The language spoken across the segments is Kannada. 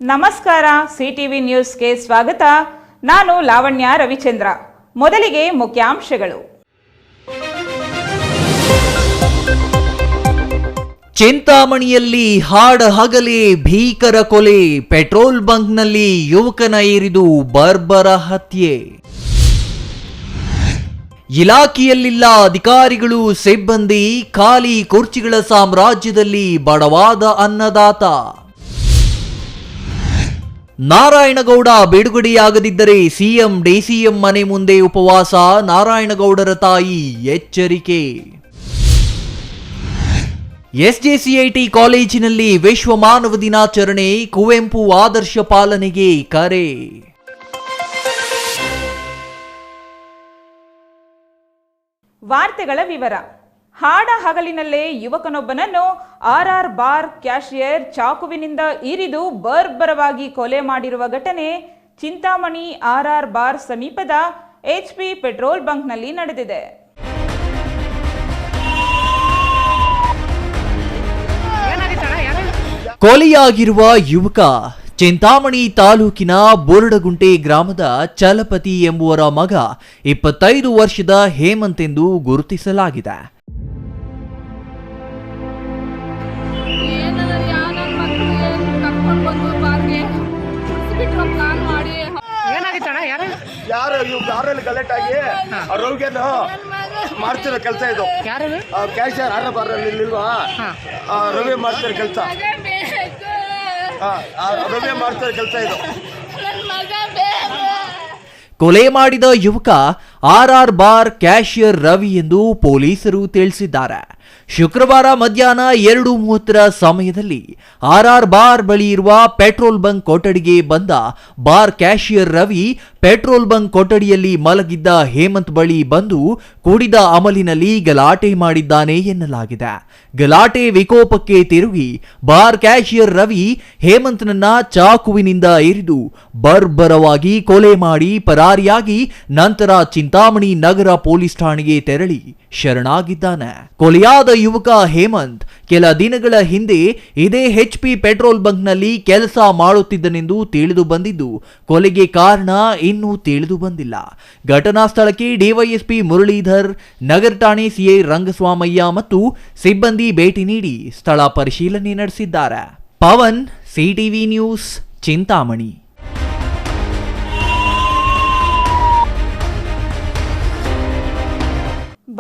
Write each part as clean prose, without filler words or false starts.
ನಮಸ್ಕಾರ, ಸಿಟಿವಿ ನ್ಯೂಸ್ಗೆ ಸ್ವಾಗತ. ನಾನು ಲಾವಣ್ಯ ರವಿಚಂದ್ರ. ಮೊದಲಿಗೆ ಮುಖ್ಯಾಂಶಗಳು. ಚಿಂತಾಮಣಿಯಲ್ಲಿ ಹಾಡ ಹಗಲೇ ಭೀಕರ ಕೊಲೆ, ಪೆಟ್ರೋಲ್ ಬಂಕ್ನಲ್ಲಿ ಯುವಕನ ಇರಿದು ಬರ್ಬರ ಹತ್ಯೆ. ಇಲಾಖೆಯಲ್ಲಿಲ್ಲ ಅಧಿಕಾರಿಗಳು ಸಿಬ್ಬಂದಿ, ಖಾಲಿ ಕುರ್ಚಿಗಳ ಸಾಮ್ರಾಜ್ಯದಲ್ಲಿ ಬಡವಾದ ಅನ್ನದಾತ. ನಾರಾಯಣಗೌಡ ಬಿಡುಗಡೆಯಾಗದಿದ್ದರೆ ಸಿಎಂ ಡಿಸಿಎಂ ಮನೆ ಮುಂದೆ ಉಪವಾಸ, ನಾರಾಯಣಗೌಡರ ತಾಯಿ ಎಚ್ಚರಿಕೆ. ಎಸ್ಜೆಸಿಐಟಿ ಕಾಲೇಜಿನಲ್ಲಿ ವಿಶ್ವ ಮಾನವ ದಿನಾಚರಣೆ, ಕುವೆಂಪು ಆದರ್ಶ ಪಾಲನೆಗೆ ಕರೆ. ವಾರ್ತೆಗಳ ವಿವರ. ಹಾಡ ಹಗಲಿನಲ್ಲೇ ಯುವಕನೊಬ್ಬನನ್ನು RR ಬಾರ್ ಕ್ಯಾಷಿಯರ್ ಚಾಕುವಿನಿಂದ ಇರಿದು ಬರ್ಬರವಾಗಿ ಕೊಲೆ ಮಾಡಿರುವ ಘಟನೆ ಚಿಂತಾಮಣಿ RR ಬಾರ್ ಸಮೀಪದ HP ಪೆಟ್ರೋಲ್ ಬಂಕ್ನಲ್ಲಿ ನಡೆದಿದೆ. ಕೊಲೆಯಾಗಿರುವ ಯುವಕ ಚಿಂತಾಮಣಿ ತಾಲೂಕಿನ ಬೋರ್ಡಗುಂಟೆ ಗ್ರಾಮದ ಚಲಪತಿ ಎಂಬುವರ ಮಗ 25 ವರ್ಷದ ಹೇಮಂತ್ ಎಂದು ಗುರುತಿಸಲಾಗಿದೆ. ಕಲೆಕ್ಟ್ ಆಗಿ ರೋಗಿಯನ್ನು ಮಾಡ್ತಿರೋ ಕೆಲಸ ಇದು. ಕ್ಯಾಶಿಯರ್ RR ಬಾರ್ ಇಲ್ವಾ, ರವಿ ಮಾಡ್ತಿರೋ ಕೆಲಸ, ರವಿ ಮಾಡ್ತಿರೋ ಕೆಲಸ ಇದು. ಕೊಲೆ ಮಾಡಿದ ಯುವಕ RR ಬಾರ್ ಕ್ಯಾಷಿಯರ್ ರವಿ ಎಂದು ಪೊಲೀಸರು ತಿಳಿಸಿದ್ದಾರೆ. ಶುಕ್ರವಾರ ಮಧ್ಯಾಹ್ನ 2:30 ಸಮಯದಲ್ಲಿ RR ಬಾರ್ ಬಳಿ ಇರುವ ಪೆಟ್ರೋಲ್ ಬಂಕ್ ಕೊಠಡಿಗೆ ಬಂದ bar cashier Ravi petrol bunk ಕೊಠಡಿಯಲ್ಲಿ ಮಲಗಿದ್ದ ಹೇಮಂತ್ ಬಳಿ ಬಂದು ಕುಡಿದ ಅಮಲಿನಲ್ಲಿ ಗಲಾಟೆ ಮಾಡಿದ್ದಾನೆ ಎನ್ನಲಾಗಿದೆ. ಗಲಾಟೆ ವಿಕೋಪಕ್ಕೆ ತಿರುಗಿ ಬಾರ್ ಕ್ಯಾಷಿಯರ್ ರವಿ ಹೇಮಂತ್ನನ್ನ ಚಾಕುವಿನಿಂದ ಇರಿದು ಬರ್ಬರವಾಗಿ ಕೊಲೆ ಮಾಡಿ ಪರಾರಿಯಾಗಿ ನಂತರ ಚಿಂತಾಮಣಿ ನಗರ ಪೊಲೀಸ್ ಠಾಣೆಗೆ ತೆರಳಿ ಶರಣಾಗಿದ್ದಾನೆ. ಕೊಲೆಯಾದ ಯುವಕ ಹೇಮಂತ್ ಕೆಲ ದಿನಗಳ ಹಿಂದೆ ಇದೇ HP ಪೆಟ್ರೋಲ್ ಬಂಕ್ನಲ್ಲಿ ಕೆಲಸ ಮಾಡುತ್ತಿದ್ದನೆಂದು ತಿಳಿದು ಬಂದಿದ್ದು, ಕೊಲೆಗೆ ಕಾರಣ ಇನ್ನೂ ತಿಳಿದು ಬಂದಿಲ್ಲ. ಘಟನಾ ಸ್ಥಳಕ್ಕೆ ಡಿವೈಎಸ್ಪಿ ಮುರಳೀಧರ್, ನಗರ ಠಾಣೆ ಸಿಐ ರಂಗಸ್ವಾಮಯ್ಯ ಮತ್ತು ಸಿಬ್ಬಂದಿ ಭೇಟಿ ನೀಡಿ ಸ್ಥಳ ಪರಿಶೀಲನೆ ನಡೆಸಿದ್ದಾರೆ. Pavan, CTV news, Chintamani.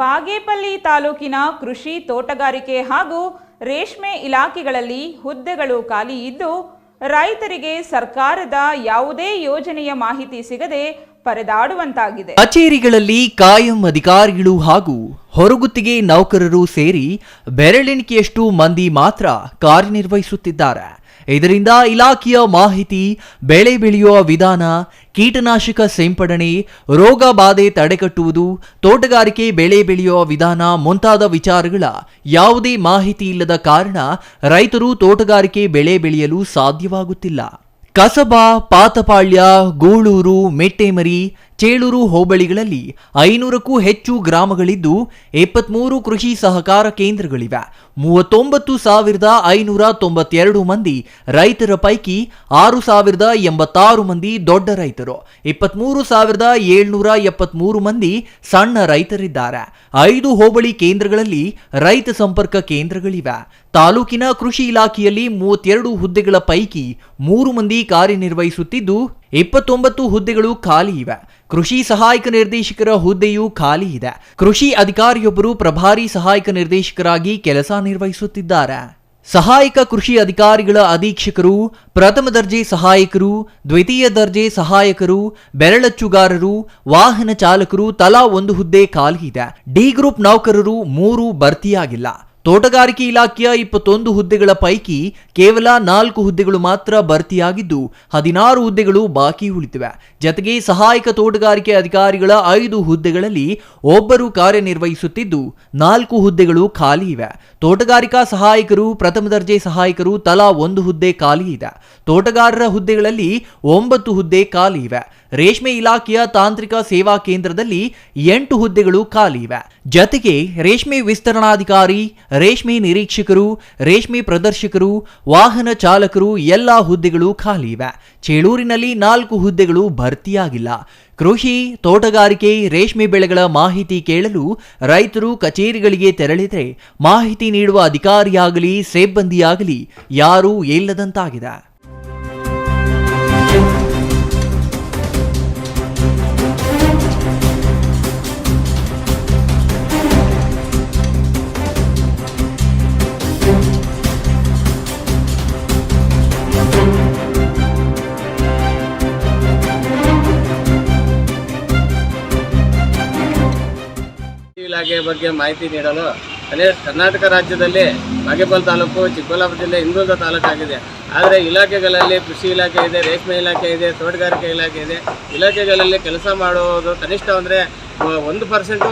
ಬಾಗೇಪಲ್ಲಿ ತಾಲೂಕಿನ ಕೃಷಿ, ತೋಟಗಾರಿಕೆ ಹಾಗೂ ರೇಷ್ಮೆ ಇಲಾಖೆಗಳಲ್ಲಿ ಹುದ್ದೆಗಳು ಖಾಲಿ ಇದ್ದು, ರೈತರಿಗೆ ಸರ್ಕಾರದ ಯಾವುದೇ ಯೋಜನೆಯ ಮಾಹಿತಿ ಸಿಗದೆ ಪರದಾಡುವಂತಾಗಿದೆ. ಕಚೇರಿಗಳಲ್ಲಿ ಕಾಯಂ ಅಧಿಕಾರಿಗಳು ಹಾಗೂ ಹೊರಗುತ್ತಿಗೆ ನೌಕರರು ಸೇರಿ ಬೆರಳೆಣಿಕೆಯಷ್ಟು ಮಂದಿ ಮಾತ್ರ ಕಾರ್ಯನಿರ್ವಹಿಸುತ್ತಿದ್ದಾರೆ. ಇದರಿಂದ ಇಲಾಖೆಯ ಮಾಹಿತಿ, ಬೆಳೆ ಬೆಳೆಯುವ ವಿಧಾನ, ಕೀಟನಾಶಕ ಸಿಂಪಡಣೆ, ರೋಗ ಬಾಧೆ ತಡೆಗಟ್ಟುವುದು, ತೋಟಗಾರಿಕೆ ಬೆಳೆ ಬೆಳೆಯುವ ವಿಧಾನ ಮುಂತಾದ ವಿಚಾರಗಳ ಯಾವುದೇ ಮಾಹಿತಿ ಇಲ್ಲದ ಕಾರಣ ರೈತರು ತೋಟಗಾರಿಕೆ ಬೆಳೆ ಬೆಳೆಯಲು ಸಾಧ್ಯವಾಗುತ್ತಿಲ್ಲ. ಕಸಬಾ, ಪಾತಪಾಳ್ಯ, ಗೂಳೂರು, ಮೆಟ್ಟೆಮರಿ, ಚೇಳೂರು ಹೋಬಳಿಗಳಲ್ಲಿ 500ಕ್ಕೂ ಹೆಚ್ಚು ಗ್ರಾಮಗಳಿದ್ದು 23 ಕೃಷಿ ಸಹಕಾರ ಕೇಂದ್ರಗಳಿವೆ. 39,592 ಮಂದಿ ರೈತರ ಪೈಕಿ 6,086 ಮಂದಿ ದೊಡ್ಡ ರೈತರು, 23,773 ಮಂದಿ ಸಣ್ಣ ರೈತರಿದ್ದಾರೆ. 5 ಹೋಬಳಿ ಕೇಂದ್ರಗಳಲ್ಲಿ ರೈತ ಸಂಪರ್ಕ ಕೇಂದ್ರಗಳಿವೆ. ತಾಲೂಕಿನ ಕೃಷಿ ಇಲಾಖೆಯಲ್ಲಿ 32 ಹುದ್ದೆಗಳ ಪೈಕಿ 3 ಮಂದಿ ಕಾರ್ಯನಿರ್ವಹಿಸುತ್ತಿದ್ದು 29 ಹುದ್ದೆಗಳು ಖಾಲಿ ಇವೆ. ಕೃಷಿ ಸಹಾಯಕ ನಿರ್ದೇಶಕರ ಹುದ್ದೆಯೂ ಖಾಲಿ ಇದೆ. ಕೃಷಿ ಅಧಿಕಾರಿಯೊಬ್ಬರು ಪ್ರಭಾರಿ ಸಹಾಯಕ ನಿರ್ದೇಶಕರಾಗಿ ಕೆಲಸ ನಿರ್ವಹಿಸುತ್ತಿದ್ದಾರೆ. ಸಹಾಯಕ ಕೃಷಿ ಅಧಿಕಾರಿಗಳ ಅಧೀಕ್ಷಕರು, ಪ್ರಥಮ ದರ್ಜೆ ಸಹಾಯಕರು, ದ್ವಿತೀಯ ದರ್ಜೆ ಸಹಾಯಕರು, ಬೆರಳಚ್ಚುಗಾರರು, ವಾಹನ ಚಾಲಕರು ತಲಾ 1 ಹುದ್ದೆ ಖಾಲಿ ಇದೆ. ಡಿ ಗ್ರೂಪ್ ನೌಕರರು 3 ಭರ್ತಿಯಾಗಿಲ್ಲ. ತೋಟಗಾರಿಕೆ ಇಲಾಖೆಯ 21 ಹುದ್ದೆಗಳ ಪೈಕಿ ಕೇವಲ 4 ಹುದ್ದೆಗಳು ಮಾತ್ರ ಭರ್ತಿಯಾಗಿದ್ದು 16 ಹುದ್ದೆಗಳು ಬಾಕಿ ಉಳಿದಿವೆ. ಜತೆಗೆ ಸಹಾಯಕ ತೋಟಗಾರಿಕೆ ಅಧಿಕಾರಿಗಳ 5 ಹುದ್ದೆಗಳಲ್ಲಿ ಒಬ್ಬರು ಕಾರ್ಯನಿರ್ವಹಿಸುತ್ತಿದ್ದು 4 ಹುದ್ದೆಗಳು ಖಾಲಿ ಇವೆ. ತೋಟಗಾರಿಕಾ ಸಹಾಯಕರು, ಪ್ರಥಮ ದರ್ಜೆ ಸಹಾಯಕರು ತಲಾ 1 ಹುದ್ದೆ ಖಾಲಿ ಇದೆ. ತೋಟಗಾರರ ಹುದ್ದೆಗಳಲ್ಲಿ 9 ಹುದ್ದೆ ಖಾಲಿ ಇವೆ. ರೇಷ್ಮೆ ಇಲಾಖೆಯ ತಾಂತ್ರಿಕ ಸೇವಾ ಕೇಂದ್ರದಲ್ಲಿ 8 ಹುದ್ದೆಗಳು ಖಾಲಿ ಇವೆ. ಜತೆಗೆ ರೇಷ್ಮೆ ವಿಸ್ತರಣಾಧಿಕಾರಿ, ರೇಷ್ಮೆ ನಿರೀಕ್ಷಕರು, ರೇಷ್ಮೆ ಪ್ರದರ್ಶಕರು, ವಾಹನ ಚಾಲಕರು ಎಲ್ಲಾ ಹುದ್ದೆಗಳು ಖಾಲಿ ಇವೆ. ಚೇಳೂರಿನಲ್ಲಿ 4 ಹುದ್ದೆಗಳು ಭರ್ತಿಯಾಗಿಲ್ಲ. ಕೃಷಿ, ತೋಟಗಾರಿಕೆ, ರೇಷ್ಮೆ ಬೆಳೆಗಳ ಮಾಹಿತಿ ಕೇಳಲು ರೈತರು ಕಚೇರಿಗಳಿಗೆ ತೆರಳಿದರೆ ಮಾಹಿತಿ ನೀಡುವ ಅಧಿಕಾರಿಯಾಗಲಿ ಸಿಬ್ಬಂದಿಯಾಗಲಿ ಯಾರೂ ಇಲ್ಲದಂತಾಗಿದೆ. ಇಲಾಖೆ ಬಗ್ಗೆ ಮಾಹಿತಿ ನೀಡಲು ಕರ್ನಾಟಕ ರಾಜ್ಯದಲ್ಲಿ ಬಾಗೇಪಲ್ಲಿ ತಾಲೂಕು, ಚಿಕ್ಕಬಳ್ಳಾಪುರ ಜಿಲ್ಲೆ ಹಿಂದುಳಿದ ತಾಲೂಕಾಗಿದೆ. ಆದರೆ ಇಲಾಖೆಗಳಲ್ಲಿ ಕೃಷಿ ಇಲಾಖೆ ಇದೆ, ರೇಷ್ಮೆ ಇಲಾಖೆ ಇದೆ, ತೋಟಗಾರಿಕೆ ಇಲಾಖೆ ಇದೆ. ಇಲಾಖೆಗಳಲ್ಲಿ ಕೆಲಸ ಮಾಡೋದು ಕನಿಷ್ಠ ಅಂದರೆ 1%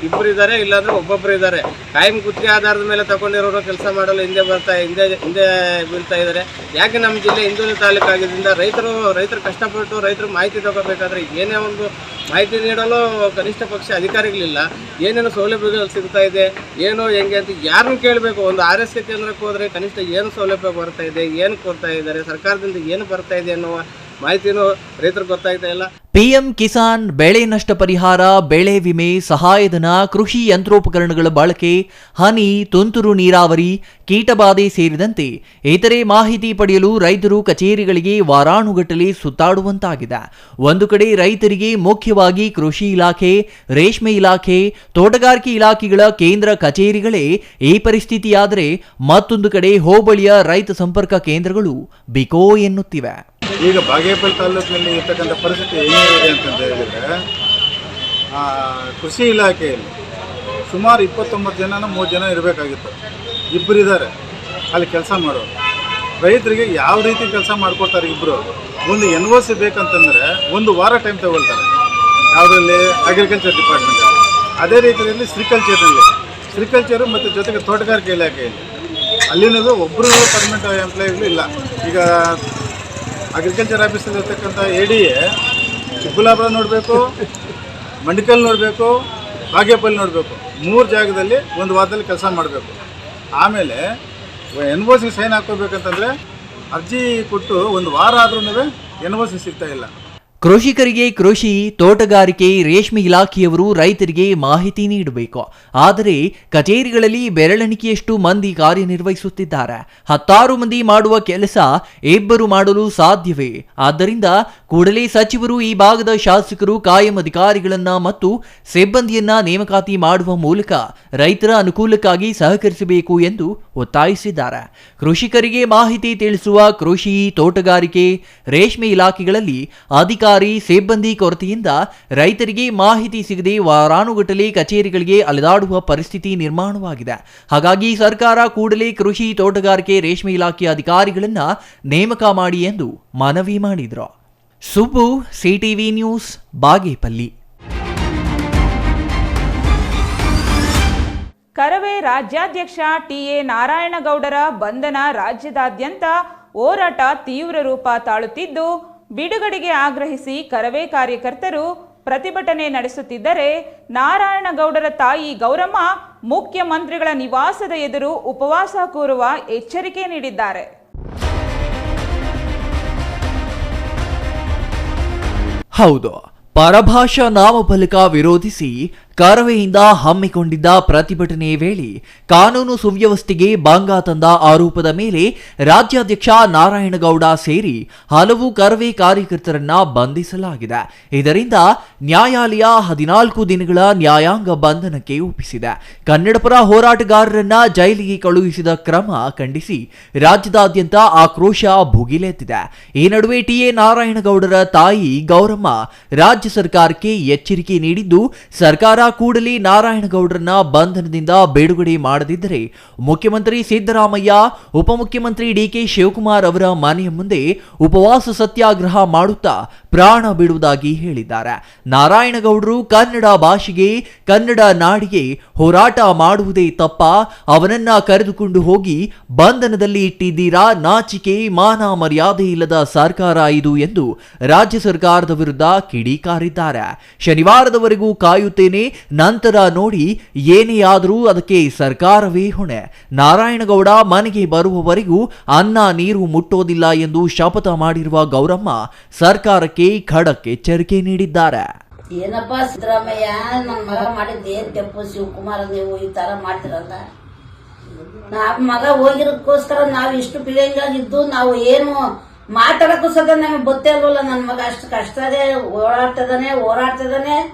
ಇಬ್ಬರು ಇದ್ದಾರೆ, ಇಲ್ಲಾಂದರೆ ಒಬ್ಬೊಬ್ಬರು ಇದ್ದಾರೆ. ಕಾಯಂ ಗುತ್ತಿಗೆ ಆಧಾರದ ಮೇಲೆ ತಗೊಂಡಿರೋರು ಕೆಲಸ ಮಾಡಲು ಹಿಂದೆ ಬೀಳ್ತಾ ಇದ್ದಾರೆ. ಯಾಕೆ ನಮ್ಮ ಜಿಲ್ಲೆ ಹಿಂದುಳಿದ ತಾಲೂಕಾಗಿದ್ದರಿಂದ ರೈತರು ಕಷ್ಟಪಟ್ಟು ರೈತರು ಮಾಹಿತಿ ತಗೋಬೇಕಾದ್ರೆ ಏನೇ ಒಂದು ಮಾಹಿತಿ ನೀಡಲು ಕನಿಷ್ಠ ಪಕ್ಷ ಅಧಿಕಾರಿಗಳಿಲ್ಲ. ಏನೇನು ಸೌಲಭ್ಯಗಳು ಸಿಗ್ತಾ ಇದೆ, ಏನು ಹೆಂಗೆ ಅಂತ ಯಾರನ್ನು ಕೇಳಬೇಕು. ಒಂದು RSK ಕೇಂದ್ರಕ್ಕೆ ಹೋದರೆ ಕನಿಷ್ಠ ಏನು ಸೌಲಭ್ಯ ಬರ್ತಾ ಇದೆ, ಏನು ಕೊಡ್ತಾ ಇದ್ದಾರೆ, ಸರ್ಕಾರದಿಂದ ಏನು ಬರ್ತಾ ಇದೆ ಅನ್ನುವ ಮಾಹಿತಿನೂ ರೈತರಿಗೆ ಗೊತ್ತಾಗ್ತಾ ಇಲ್ಲ. ಪಿಎಂ ಕಿಸಾನ್ ಬೆಳೆ ನಷ್ಟ ಪರಿಹಾರ, ಬೆಳೆ ವಿಮೆ, ಸಹಾಯಧನ, ಕೃಷಿ ಯಂತ್ರೋಪಕರಣಗಳ ಬಳಕೆ, ಹನಿ, ತುಂತುರು ನೀರಾವರಿ, ಕೀಟಬಾಧೆ ಸೇರಿದಂತೆ ಇತರೆ ಮಾಹಿತಿ ಪಡೆಯಲು ರೈತರು ಕಚೇರಿಗಳಿಗೆ ವಾರಾನುಗಟ್ಟಲೆ ಸುತ್ತಾಡುವಂತಾಗಿದೆ. ಒಂದು ಕಡೆ ರೈತರಿಗೆ ಮುಖ್ಯವಾಗಿ ಕೃಷಿ ಇಲಾಖೆ, ರೇಷ್ಮೆ ಇಲಾಖೆ, ತೋಟಗಾರಿಕೆ ಇಲಾಖೆಗಳ ಕೇಂದ್ರ ಕಚೇರಿಗಳೇ ಈ ಪರಿಸ್ಥಿತಿಯಾದರೆ, ಮತ್ತೊಂದು ಕಡೆ ಹೋಬಳಿಯ ರೈತ ಸಂಪರ್ಕ ಕೇಂದ್ರಗಳು ಬಿಕೋ ಎನ್ನುತ್ತಿವೆ. ಈಗ ಬಾಗೇಪಲ್ಲಿ ತಾಲೂಕಿನಲ್ಲಿ ಇರ್ತಕ್ಕಂಥ ಪರಿಸ್ಥಿತಿ ಏನಿದೆ ಅಂತಂತ ಹೇಳಿದರೆ, ಕೃಷಿ ಇಲಾಖೆಯಲ್ಲಿ ಸುಮಾರು 29 ಜನನ 30 ಜನ ಇರಬೇಕಾಗಿತ್ತು. ಇಬ್ಬರು ಇದ್ದಾರೆ ಅಲ್ಲಿ ಕೆಲಸ ಮಾಡೋರು. ರೈತರಿಗೆ ಯಾವ ರೀತಿ ಕೆಲಸ ಮಾಡಿಕೊಡ್ತಾರೆ ಇಬ್ಬರು. ಒಂದು NOC ಬೇಕಂತಂದರೆ 1 ವಾರ ಟೈಮ್ ತಗೊಳ್ತಾರೆ. ಯಾವುದರಲ್ಲಿ? Agriculture department. ಅದೇ ರೀತಿಯಲ್ಲಿ ಸಿರಿಕಲ್ಚರು ಮತ್ತು ಜೊತೆಗೆ ತೋಟಗಾರಿಕೆ ಇಲಾಖೆಯಲ್ಲಿ ಅಲ್ಲಿನದು ಒಬ್ಬರು ಪರ್ಮನೆಂಟ್ ಎಂಪ್ಲಾಯಿಗಳು ಇಲ್ಲ. ಈಗ ಅಗ್ರಿಕಲ್ಚರ್ ಆಫೀಸಲ್ಲಿ ಇರ್ತಕ್ಕಂಥ ADA ಚಿಕ್ಕಬಳ್ಳಾಪುರ ನೋಡಬೇಕು, ಮಂಡಿಕಲ್ ನೋಡಬೇಕು, ಬಾಗೇಪಲ್ಲಿ ನೋಡಬೇಕು. 3 ಜಾಗದಲ್ಲಿ 1 ವಾರದಲ್ಲಿ ಕೆಲಸ ಮಾಡಬೇಕು. ಆಮೇಲೆ NOC ಸೈನ್ ಹಾಕೋಬೇಕಂತಂದರೆ ಅರ್ಜಿ ಕೊಟ್ಟು 1 ವಾರ ಆದ್ರೂ NOC ಸಿಗ್ತಾ ಇಲ್ಲ. ಕೃಷಿಕರಿಗೆ ಕೃಷಿ, ತೋಟಗಾರಿಕೆ, ರೇಷ್ಮೆ ಇಲಾಖೆಯವರು ರೈತರಿಗೆ ಮಾಹಿತಿ ನೀಡಬೇಕು. ಆದರೆ ಕಚೇರಿಗಳಲ್ಲಿ ಬೆರಳೆಣಿಕೆಯಷ್ಟು ಮಂದಿ ಕಾರ್ಯನಿರ್ವಹಿಸುತ್ತಿದ್ದಾರೆ. 10 ಮಂದಿ ಮಾಡುವ ಕೆಲಸ ಇಬ್ಬರು ಮಾಡಲು ಸಾಧ್ಯವೇ? ಆದ್ದರಿಂದ ಕೂಡಲೇ ಸಚಿವರು ಈ ಭಾಗದ ಶಾಸಕರು ಕಾಯಂ ಅಧಿಕಾರಿಗಳನ್ನ ಮತ್ತು ಸಿಬ್ಬಂದಿಯನ್ನ ನೇಮಕಾತಿ ಮಾಡುವ ಮೂಲಕ ರೈತರ ಅನುಕೂಲಕ್ಕಾಗಿ ಸಹಕರಿಸಬೇಕು ಎಂದು ಒತ್ತಾಯಿಸಿದ್ದಾರೆ. ಕೃಷಿಕರಿಗೆ ಮಾಹಿತಿ ತಿಳಿಸುವ ಕೃಷಿ, ತೋಟಗಾರಿಕೆ, ರೇಷ್ಮೆ ಇಲಾಖೆಗಳಲ್ಲಿ ಅಧಿಕಾರಿ, ಸಿಬ್ಬಂದಿ ಕೊರತೆಯಿಂದ ರೈತರಿಗೆ ಮಾಹಿತಿ ಸಿಗದೆ ವಾರಾನುಗಟ್ಟಲೆ ಕಚೇರಿಗಳಿಗೆ ಅಲೆದಾಡುವ ಪರಿಸ್ಥಿತಿ ನಿರ್ಮಾಣವಾಗಿದೆ. ಹಾಗಾಗಿ ಸರ್ಕಾರ ಕೂಡಲೇ ಕೃಷಿ, ತೋಟಗಾರಿಕೆ, ರೇಷ್ಮೆ ಇಲಾಖೆಯ ಅಧಿಕಾರಿಗಳನ್ನ ನೇಮಕ ಮಾಡಿ ಎಂದು ಮನವಿ ಮಾಡಿದ್ರು. Subbu, CTV news, Bagepalli. ಕರವೇ ರಾಜ್ಯಾಧ್ಯಕ್ಷ TA ನಾರಾಯಣಗೌಡರ ಬಂಧನ ರಾಜ್ಯದಾದ್ಯಂತ ಹೋರಾಟ ತೀವ್ರ ರೂಪ ತಾಳುತ್ತಿದ್ದು, ಬಿಡುಗಡೆಗೆ ಆಗ್ರಹಿಸಿ ಕರವೇ ಕಾರ್ಯಕರ್ತರು ಪ್ರತಿಭಟನೆ ನಡೆಸುತ್ತಿದ್ದರೆ, ನಾರಾಯಣಗೌಡರ ತಾಯಿ ಗೌರಮ್ಮ ಮುಖ್ಯಮಂತ್ರಿಗಳ ನಿವಾಸದ ಎದುರು ಉಪವಾಸ ಕೂರುವ ಎಚ್ಚರಿಕೆ ನೀಡಿದ್ದಾರೆ. ಹೌದು, ಪರಭಾಷಾ ನಾಮಫಲಕ ವಿರೋಧಿಸಿ ಕರವೆಯಿಂದ ಹಮ್ಮಿಕೊಂಡಿದ್ದ ಪ್ರತಿಭಟನೆ ವೇಳೆ ಕಾನೂನು ಸುವ್ಯವಸ್ಥೆಗೆ ಭಂಗ ತಂದ ಆರೋಪದ ಮೇಲೆ ರಾಜ್ಯಾಧ್ಯಕ್ಷ ನಾರಾಯಣಗೌಡ ಸೇರಿ ಹಲವು ಕರವೇ ಕಾರ್ಯಕರ್ತರನ್ನ ಬಂಧಿಸಲಾಗಿದೆ. ಇದರಿಂದ ನ್ಯಾಯಾಲಯ 14 ದಿನಗಳ ನ್ಯಾಯಾಂಗ ಬಂಧನಕ್ಕೆ ಒಪ್ಪಿಸಿದೆ. ಕನ್ನಡಪರ ಹೋರಾಟಗಾರರನ್ನ ಜೈಲಿಗೆ ಕಳುಹಿಸಿದ ಕ್ರಮ ಖಂಡಿಸಿ ರಾಜ್ಯದಾದ್ಯಂತ ಆಕ್ರೋಶ ಭುಗಿಲೆದ್ದಿದೆ. ಈ ನಡುವೆ TA ನಾರಾಯಣಗೌಡರ ತಾಯಿ ಗೌರಮ್ಮ ರಾಜ್ಯ ಸರ್ಕಾರಕ್ಕೆ ಎಚ್ಚರಿಕೆ ನೀಡಿದ್ದು, ಸರ್ಕಾರ ಕೂಡಲೇ ನಾರಾಯಣಗೌಡರನ್ನ ಬಂಧನದಿಂದ ಬಿಡುಗಡೆ ಮಾಡದಿದ್ದರೆ ಮುಖ್ಯಮಂತ್ರಿ ಸಿದ್ದರಾಮಯ್ಯ, ಉಪಮುಖ್ಯಮಂತ್ರಿ DK ಶಿವಕುಮಾರ್ ಅವರ ಮನೆಯ ಮುಂದೆ ಉಪವಾಸ ಸತ್ಯಾಗ್ರಹ ಮಾಡುತ್ತಾ ಪ್ರಾಣ ಬಿಡುವುದಾಗಿ ಹೇಳಿದ್ದಾರೆ. ನಾರಾಯಣಗೌಡರು ಕನ್ನಡ ಭಾಷೆಗೆ, ಕನ್ನಡ ನಾಡಿಗೆ ಹೋರಾಟ ಮಾಡುವುದೇ ತಪ್ಪ? ಅವನನ್ನ ಕರೆದುಕೊಂಡು ಹೋಗಿ ಬಂಧನದಲ್ಲಿ ಇಟ್ಟಿದ್ದೀರಾ? ನಾಚಿಕೆ ಮಾನ ಮರ್ಯಾದೆ ಇಲ್ಲದ ಸರ್ಕಾರ ಇದು ಎಂದು ರಾಜ್ಯ ಸರ್ಕಾರದ ವಿರುದ್ಧ ಕಿಡಿಕಾರಿದ್ದಾರೆ. ಶನಿವಾರದವರೆಗೂ ಕಾಯುತ್ತೇನೆ, ನಂತರ ನೋಡಿ ಏನೇ ಆದರೂ ಅದಕ್ಕೆ ಸರ್ಕಾರವೇ ಹೊಣೆ. ನಾರಾಯಣಗೌಡ ಮನೆಗೆ ಬರುವವರೆಗೂ ಅನ್ನ ನೀರು ಮುಟ್ಟೋದಿಲ್ಲ ಎಂದು ಶಪಥ ಮಾಡಿರುವ ಗೌರಮ್ಮ ಸರ್ಕಾರಕ್ಕೆ ಖಡಕ್ ಎಚ್ಚರಿಕೆ ನೀಡಿದ್ದಾರೆ. ಏನಪ್ಪ ಸಿದ್ದರಾಮಯ್ಯ, ನನ್ನ ಮಗ ಮಾಡಿದ್ದು ಏನ್ ತಪ್ಪು? ಶಿವಕುಮಾರ್ ನೀವು ಈ ತರ ಮಾಡ್ತಿರಲ್ಲ. ಮಗ ಹೋಗಿರೋದಕ್ಕೋಸ್ಕರ ನಾವು ಇಷ್ಟು ಫೀಲಿಂಗಾಗಿದ್ದು ನಾವು ಏನು ಮಾತಾಡಕ್ಕೂ ಸದ ನಮಗೆ ಗೊತ್ತೇ ಅಲ್ವಲ್ಲ. ನನ್ನ ಮಗ ಅಷ್ಟು ಕಷ್ಟದೇ ಹೋರಾಡ್ತಿದ್ದಾನೆ.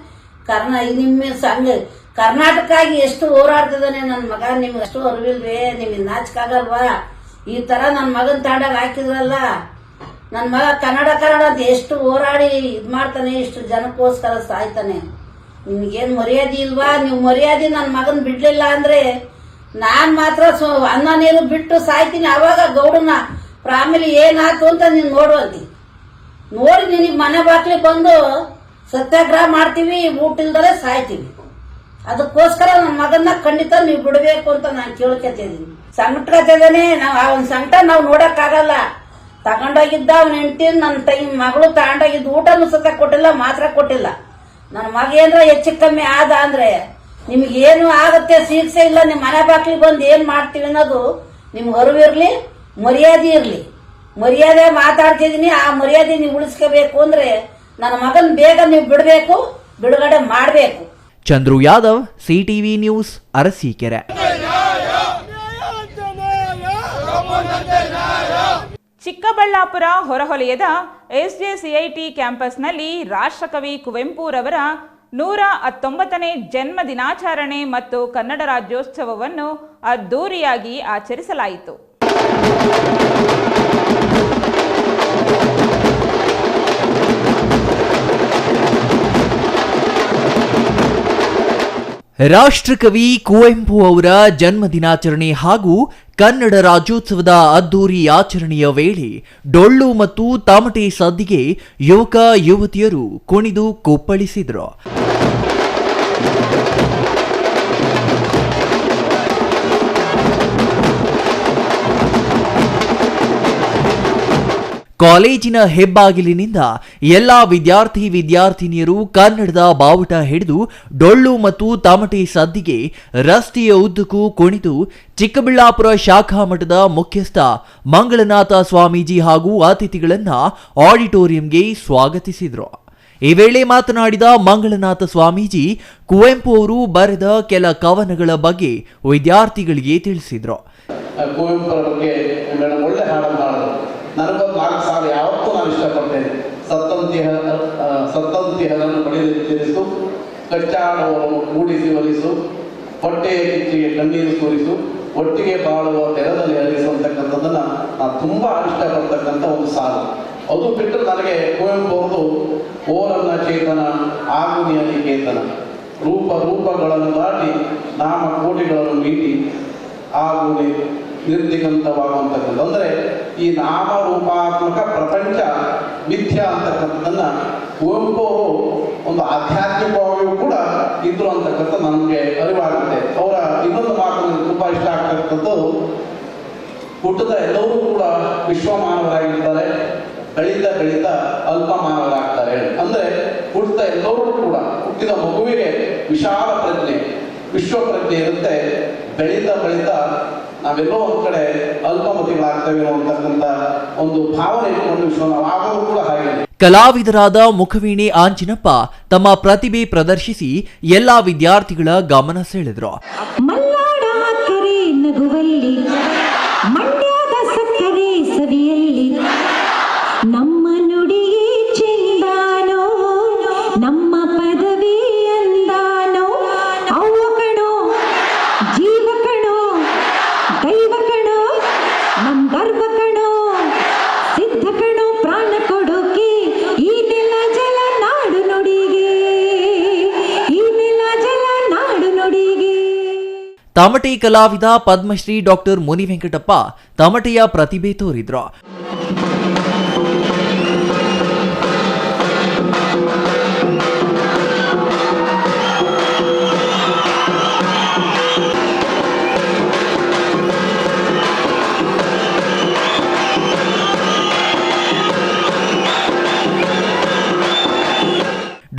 ನಿಮ್ಮ ಸಂಘ ಕರ್ನಾಟಕ ಎಷ್ಟು ಹೋರಾಡ್ತಿದ್ದಾನೆ ನನ್ನ ಮಗ. ನಿಮ್ಗೆ ಅಷ್ಟು ಅರಿವಿಲ್ವೇ? ನಿಮಗೆ ನಾಚಿಕಾಗಲ್ವಾ? ಈ ತರ ನನ್ನ ಮಗನ ತಾಂಡಾಗ ಹಾಕಿದ್ರಲ್ಲ. ನನ್ನ ಮಗ ಕನ್ನಡ ಅಂತ ಎಷ್ಟು ಹೋರಾಡಿ ಇದ್ ಮಾಡ್ತಾನೆ, ಇಷ್ಟು ಜನಕ್ಕೋಸ್ಕರ ಸಾಯ್ತಾನೆ. ನಿಮ್ಗೇನ್ ಮರ್ಯಾದೆ ಇಲ್ವಾ? ನೀವು ಮರ್ಯಾದೆ ನನ್ನ ಮಗನ್ ಬಿಡ್ಲಿಲ್ಲ ಅಂದ್ರೆ ನಾನ್ ಮಾತ್ರ ಅನ್ನ ನೀರು ಬಿಟ್ಟು ಸಾಯ್ತೀನಿ. ಅವಾಗ ಗೌಡನ ಫ್ಯಾಮಿಲಿ ಏನಾಯ್ತು ಅಂತ ನೀನ್ ನೋಡುವಂತಿ. ನೋಡಿ ನಿನಗೆ ಮನೆ ಬಾಕ್ಲಿ ಬಂದು ಸತ್ಯಾಗ್ರಹ ಮಾಡ್ತೀವಿ, ಊಟ ಇಲ್ದಲೇ ಸಾಯ್ತೀವಿ. ಅದಕ್ಕೋಸ್ಕರ ನನ್ನ ಮಗನ್ನ ಖಂಡಿತ ನೀವು ಬಿಡಬೇಕು ಅಂತ ನಾನು ಕೇಳ್ಕೊತಿದ್ದೀನಿ. ಸಂಕಟದಿದ್ದಾನೆ, ನಾವು ಆ ಒಂದು ಸಂಕಟ ನಾವು ನೋಡಕ್ಕಾಗಲ್ಲ. ತಗೊಂಡೋಗಿದ್ದ ಅವನ ಹೆಂಡತಿ ನನ್ನ ಮಗಳು ತಗೊಂಡೋಗಿದ್ದು ಊಟನೂ ಸತ ಕೊಟ್ಟಿಲ್ಲ, ಮಾತ್ರ ಕೊಟ್ಟಿಲ್ಲ. ನನ್ನ ಮಗ ಏನ್ರ ಹೆಚ್ಚು ಕಮ್ಮಿ ಆದ ಅಂದ್ರೆ ನಿಮ್ಗೆ ಏನು ಆಗುತ್ತೆ ಶಿಕ್ಷೆ ಇಲ್ಲ. ನಿಮ್ಮ ಮನೆ ಬಾಕ್ಲಿಗೆ ಬಂದು ಏನ್ ಮಾಡ್ತೀವಿ ಅನ್ನೋದು ನಿಮ್ಗೆ ಅರಿವಿರ್ಲಿ, ಮರ್ಯಾದೆ ಇರ್ಲಿ. ಮರ್ಯಾದೆ ಮಾತಾಡ್ತಿದೀನಿ, ಆ ಮರ್ಯಾದೆ ನೀವು ಉಳಿಸ್ಕೋಬೇಕು ಅಂದ್ರೆ ನನ್ನ ಮಗನ್ ಬೇಗ ನೀವು ಬಿಡಬೇಕು, ಬಿಡುಗಡೆ ಮಾಡಬೇಕು. Chandru Yadav, CTV news, Arsikere. ಚಿಕ್ಕಬಳ್ಳಾಪುರ ಹೊರವಲಯದ ಎಸ್ಜೆಸಿಐಟಿ ಕ್ಯಾಂಪಸ್ನಲ್ಲಿ ರಾಷ್ಟ್ರಕವಿ ಕುವೆಂಪುರವರ 119ನೇ ಜನ್ಮ ದಿನಾಚರಣೆ ಮತ್ತು ಕನ್ನಡ ರಾಜ್ಯೋತ್ಸವವನ್ನು ಅದ್ದೂರಿಯಾಗಿ ಆಚರಿಸಲಾಯಿತು. ರಾಷ್ಟ್ರಕವಿ ಕುವೆಂಪು ಅವರ ಜನ್ಮ ದಿನಾಚರಣೆ ಹಾಗೂ ಕನ್ನಡ ರಾಜ್ಯೋತ್ಸವದ ಅದ್ದೂರಿ ಆಚರಣೆಯ ವೇಳೆ ಡೊಳ್ಳು ಮತ್ತು ತಮಟೆ ಸದ್ದಿಗೆ ಯುವಕ ಯುವತಿಯರು ಕುಣಿದು ಕುಪ್ಪಳಿಸಿದರು. ಕಾಲೇಜಿನ ಹೆಬ್ಬಾಗಿಲಿನಿಂದ ಎಲ್ಲಾ ವಿದ್ಯಾರ್ಥಿನಿಯರು ಕನ್ನಡದ ಬಾವುಟ ಹಿಡಿದು ಡೊಳ್ಳು ಮತ್ತು ತಮಟೆ ಸದ್ದಿಗೆ ರಸ್ತೆಯ ಉದ್ದಕ್ಕೂ ಕುಣಿದು ಚಿಕ್ಕಬಳ್ಳಾಪುರ ಶಾಖಾ ಮಠದ ಮುಖ್ಯಸ್ಥ ಮಂಗಳನಾಥ ಸ್ವಾಮೀಜಿ ಹಾಗೂ ಅತಿಥಿಗಳನ್ನ ಆಡಿಟೋರಿಯಂಗೆ ಸ್ವಾಗತಿಸಿದರು. ಈ ವೇಳೆ ಮಾತನಾಡಿದ ಮಂಗಳನಾಥ ಸ್ವಾಮೀಜಿ, ಕುವೆಂಪು ಅವರು ಬರೆದ ಕೆಲ ಕವನಗಳ ಬಗ್ಗೆ ವಿದ್ಯಾರ್ಥಿಗಳಿಗೆ ತಿಳಿಸಿದರು. ಕುವೆಂಪು ಬಗ್ಗೆ ಒಳ್ಳೆ ಹಾಡನ್ನು ಹಾಡೋದು ನನಗೊಂದು 4 ಸಾಲ ಯಾವತ್ತೂ ನಾನು ಇಷ್ಟಪಡ್ತೇನೆ. ಸತ್ತಂತಿಹರನ್ನು ಪಡೆಯುತ್ತಿರಿಸು, ಕಚ್ಚಾಡುವವನು ಕೂಡಿಸಿ ಒಲಿಸು, ಹೊಟ್ಟೆಯ ಕಿಚ್ಚಿಗೆ ಕಣ್ಣೀರು ಸುರಿಸು, ಒಟ್ಟಿಗೆ ಬಾಳುವ ತೆರದಲ್ಲಿ ಹರಿಸು ಅಂತಕ್ಕಂಥದ್ದನ್ನು ನಾನು ತುಂಬ ಇಷ್ಟಪಡ್ತಕ್ಕಂಥ ಒಂದು ಸಾಲು. ಅದು ಬಿಟ್ಟರೆ ನನಗೆ ಕುವೆಂಪು ಅವ್ರದ್ದು ಓರನ್ನ ಚೇತನ ಆಗುನಿಯ ನಿಕೇತನ, ರೂಪಗಳನ್ನು ದಾಟಿ ನಾಮ ಕೋಟಿಗಳನ್ನು ಮೀಟಿ ಆಗುನಿ ನಿರ್ದಿಗಂತವಾಗುವಂತಕ್ಕಂಥ, ಅಂದರೆ ಈ ನಾಮರೂಪಾತ್ಮಕ ಪ್ರಪಂಚ ಮಿಥ್ಯಾ ಅಂತಕ್ಕಂಥದ್ದನ್ನ ಕುವೆಂಪು ಅವರು ಒಂದು ಆಧ್ಯಾತ್ಮಿಕವಾಗಿಯೂ ಕೂಡ ಇದ್ರು ಅಂತಕ್ಕಂಥ ನನಗೆ ಅರಿವಾಗುತ್ತೆ. ಅವರ ಇನ್ನೊಂದು ಮಾತು ನನಗೆ ತುಂಬ ಇಷ್ಟ ಆಗ್ತಕ್ಕಂಥದ್ದು, ಹುಟ್ಟದ ಎಲ್ಲರೂ ಕೂಡ ವಿಶ್ವಮಾನವರಾಗಿರ್ತಾರೆ, ಬೆಳೀತಾ ಅಲ್ಪ ಮಾನವರಾಗ್ತಾರೆ. ಅಂದ್ರೆ ಹುಟ್ಟಿದ ಎಲ್ಲರೂ ಕೂಡ, ಹುಟ್ಟಿದ ಮಗುವಿಗೆ ವಿಶಾಲ ಪ್ರಜ್ಞೆ, ವಿಶ್ವ ಪ್ರಜ್ಞೆ ಇರುತ್ತೆ. ಬೆಳೀತಾ ನಾವೆಲ್ಲೋ ಒಂದ್ ಕಡೆ ಅಲ್ಪಮತಿಗಳಾಗ್ತೇವೆ ಅಂತಕ್ಕಂಥ ಒಂದು ಭಾವನೆ ಇಟ್ಕೊಂಡು ವಿಶ್ವ ನಾವು ಆಗೋದು ಕೂಡ ಹಾಗೆ. ಕಲಾವಿದರಾದ ಮುಖವೀಣೆ ಆಂಜಿನಪ್ಪ ತಮ್ಮ ಪ್ರತಿಭೆ ಪ್ರದರ್ಶಿಸಿ ಎಲ್ಲಾ ವಿದ್ಯಾರ್ಥಿಗಳ ಗಮನ ಸೆಳೆದರು. ನಮ್ಮ ನುಡಿಯೇ ಚೆಂದಾನೋ, ನಮ್ಮ ಪದವಿ ಅಂದಾನೋ, ಅವ್ವ ಕಣೋ, ಜೀವ ಕಣೋ, ದೈವ ಕಣೋ, ನಮ್ ಗರ್ವ ಕಣೋ, ಸಿದ್ಧ ಕಣೋ, ಪ್ರಾಣ ಕೊಡೋಕೆ ಈ ನೆಲ ಜಲ ನಾಡು ನುಡಿಗೆ, ಈ ನೆಲ ಜಲ ನಾಡು ನುಡಿಗೆ. ತಮಟೆ ಕಲಾವಿದ ಪದ್ಮಶ್ರೀ ಡಾಕ್ಟರ್ ಮುನಿ ವೆಂಕಟಪ್ಪ ತಮಟೆಯ ಪ್ರತಿಭೆ ತೋರಿದ್ರು.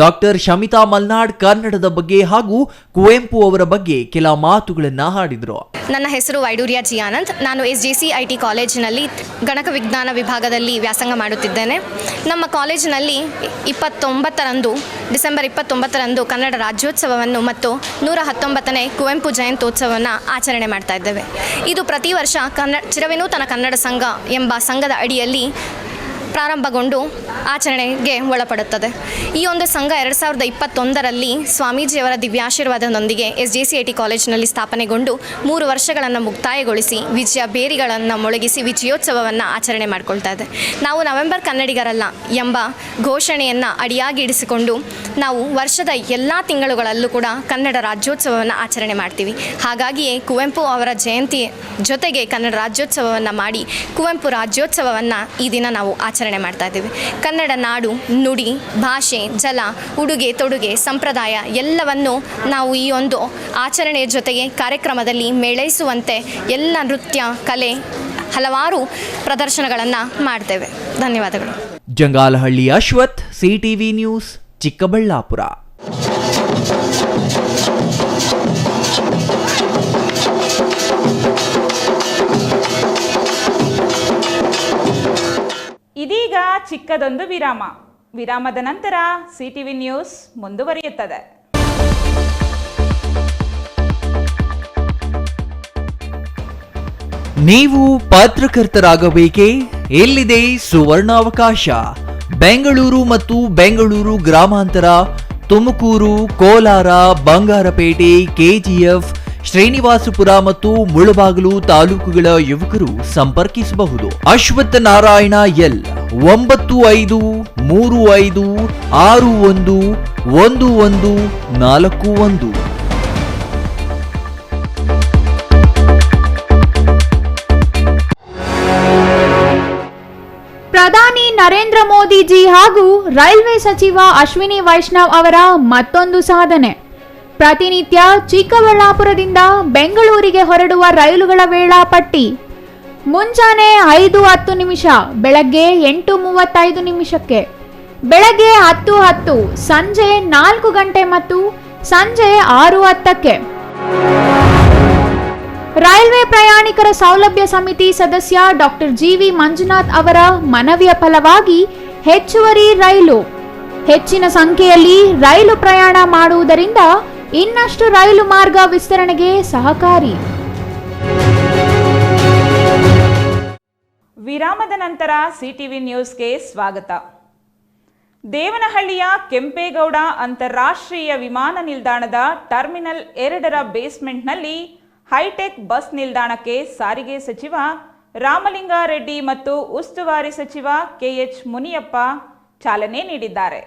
ಡಾಕ್ಟರ್ ಶಮಿತಾ ಮಲ್ನಾಡ್ ಕನ್ನಡದ ಬಗ್ಗೆ ಹಾಗೂ ಕುವೆಂಪು ಅವರ ಬಗ್ಗೆ ಕೆಲ ಮಾತುಗಳನ್ನ ಹಾಡಿದರು. ನನ್ನ ಹೆಸರು ವೈಡೂರ್ಯ ಜಿ ಆನಂದ್. ನಾನು SJCIT ಕಾಲೇಜಿನಲ್ಲಿ ಗಣಕ ವಿಜ್ಞಾನ ವಿಭಾಗದಲ್ಲಿ ವ್ಯಾಸಂಗ ಮಾಡುತ್ತಿದ್ದೇನೆ. ನಮ್ಮ ಕಾಲೇಜಿನಲ್ಲಿ ಡಿಸೆಂಬರ್ 29 ಕನ್ನಡ ರಾಜ್ಯೋತ್ಸವವನ್ನು ಮತ್ತು 119ನೇ ಕುವೆಂಪು ಜಯಂತ್ಯೋತ್ಸವವನ್ನು ಆಚರಣೆ ಮಾಡ್ತಾ ಇದ್ದೇವೆ. ಇದು ಪ್ರತಿ ವರ್ಷ ಚಿರವಿನೂತನ ಕನ್ನಡ ಸಂಘ ಎಂಬ ಸಂಘದ ಅಡಿಯಲ್ಲಿ ಪ್ರಾರಂಭಗೊಂಡು ಆಚರಣೆಗೆ ಒಳಪಡುತ್ತದೆ. ಈ ಒಂದು ಸಂಘ 2021ರಲ್ಲಿ ಸ್ವಾಮೀಜಿಯವರ ದಿವ್ಯಾಶೀರ್ವಾದದೊಂದಿಗೆ SJCIT ಕಾಲೇಜಿನಲ್ಲಿ ಸ್ಥಾಪನೆಗೊಂಡು 3 ವರ್ಷಗಳನ್ನು ಮುಕ್ತಾಯಗೊಳಿಸಿ ವಿಜಯ ಬೇರಿಗಳನ್ನು ಮೊಳಗಿಸಿ ವಿಜಯೋತ್ಸವವನ್ನು ಆಚರಣೆ ಮಾಡಿಕೊಳ್ತಾ ಇದೆ. ನಾವು ನವೆಂಬರ್ ಕನ್ನಡಿಗರಲ್ಲ ಎಂಬ ಘೋಷಣೆಯನ್ನು ಅಡಿಯಾಗಿ ಇಡಿಸಿಕೊಂಡು ನಾವು ವರ್ಷದ ಎಲ್ಲ ತಿಂಗಳುಗಳಲ್ಲೂ ಕೂಡ ಕನ್ನಡ ರಾಜ್ಯೋತ್ಸವವನ್ನು ಆಚರಣೆ ಮಾಡ್ತೀವಿ. ಹಾಗಾಗಿಯೇ ಕುವೆಂಪು ಅವರ ಜಯಂತಿ ಜೊತೆಗೆ ಕನ್ನಡ ರಾಜ್ಯೋತ್ಸವವನ್ನು ಮಾಡಿ ಕುವೆಂಪು ರಾಜ್ಯೋತ್ಸವವನ್ನು ಈ ದಿನ ನಾವು ಆಚರಣೆ ಮಾಡ್ತಾ ಇದ್ದೀವಿ. ಕನ್ನಡ ನಾಡು, ನುಡಿ, ಭಾಷೆ, ಜಲ, ಉಡುಗೆ ತೊಡುಗೆ, ಸಂಪ್ರದಾಯ ಎಲ್ಲವನ್ನು ನಾವು ಈ ಒಂದು ಆಚರಣೆಯ ಜೊತೆಗೆ ಕಾರ್ಯಕ್ರಮದಲ್ಲಿ ಮೇಳೈಸುವಂತೆ ಎಲ್ಲ ನೃತ್ಯ, ಕಲೆ, ಹಲವಾರು ಪ್ರದರ್ಶನಗಳನ್ನು ಮಾಡ್ತೇವೆ. ಧನ್ಯವಾದಗಳು. Jangalahalli Ashwath, CTV news, Chikkaballapur. ಇದೀಗ ಚಿಕ್ಕದೊಂದು ವಿರಾಮದ ನಂತರ CTV ನ್ಯೂಸ್ ಮುಂದುವರಿಯುತ್ತದೆ. ನೀವು ಪತ್ರಕರ್ತರಾಗಬೇಕೇ? ಎಲ್ಲಿದೆ ಸುವರ್ಣಾವಕಾಶ. ಬೆಂಗಳೂರು ಮತ್ತು ಬೆಂಗಳೂರು ಗ್ರಾಮಾಂತರ, ತುಮಕೂರು, ಕೋಲಾರ, ಬಂಗಾರಪೇಟೆ, KGF, ಶ್ರೀನಿವಾಸಪುರ ಮತ್ತು ಮುಳಬಾಗಿಲು ತಾಲೂಕುಗಳ ಯುವಕರು ಸಂಪರ್ಕಿಸಬಹುದು. ಅಶ್ವತ್ಥ ನಾರಾಯಣ L 9535611141. ಪ್ರಧಾನಿ ನರೇಂದ್ರ ಮೋದಿಜಿ ಹಾಗೂ ರೈಲ್ವೆ ಸಚಿವ ಅಶ್ವಿನಿ ವೈಷ್ಣವ್ ಅವರ ಮತ್ತೊಂದು ಸಾಧನೆ. ಪ್ರತಿನಿತ್ಯ ಚಿಕ್ಕಬಳ್ಳಾಪುರದಿಂದ ಬೆಂಗಳೂರಿಗೆ ಹೊರಡುವ ರೈಲುಗಳ ವೇಳಾಪಟ್ಟಿ. ಮುಂಜಾನೆ 5:10, ಬೆಳಗ್ಗೆ 8:35, ಬೆಳಗ್ಗೆ 10:10, ಸಂಜೆ 4 ಗಂಟೆ ಮತ್ತು ಸಂಜೆ 6:10. ರೈಲ್ವೆ ಪ್ರಯಾಣಿಕರ ಸೌಲಭ್ಯ ಸಮಿತಿ ಸದಸ್ಯ ಡಾಕ್ಟರ್ GV ಮಂಜುನಾಥ್ ಅವರ ಮನವಿಯ ಫಲವಾಗಿ ಹೆಚ್ಚುವರಿ ರೈಲು. ಹೆಚ್ಚಿನ ಸಂಖ್ಯೆಯಲ್ಲಿ ರೈಲು ಪ್ರಯಾಣ ಮಾಡುವುದರಿಂದ ಇನ್ನಷ್ಟು ರೈಲು ಮಾರ್ಗ ವಿಸ್ತರಣೆಗೆ ಸಹಕಾರಿ. ವಿರಾಮದ ನಂತರ CTV ನ್ಯೂಸ್ಗೆ ಸ್ವಾಗತ. ದೇವನಹಳ್ಳಿಯ ಕೆಂಪೇಗೌಡ ಅಂತಾರಾಷ್ಟ್ರೀಯ ವಿಮಾನ ನಿಲ್ದಾಣದ ಟರ್ಮಿನಲ್ 2ರ ಬೇಸ್ಮೆಂಟ್ನಲ್ಲಿ ಹೈಟೆಕ್ ಬಸ್ ನಿಲ್ದಾಣಕ್ಕೆ ಸಾರಿಗೆ ಸಚಿವ ರಾಮಲಿಂಗಾರೆಡ್ಡಿ ಮತ್ತು ಉಸ್ತುವಾರಿ ಸಚಿವ KH ಮುನಿಯಪ್ಪ ಚಾಲನೆ ನೀಡಿದ್ದಾರೆ.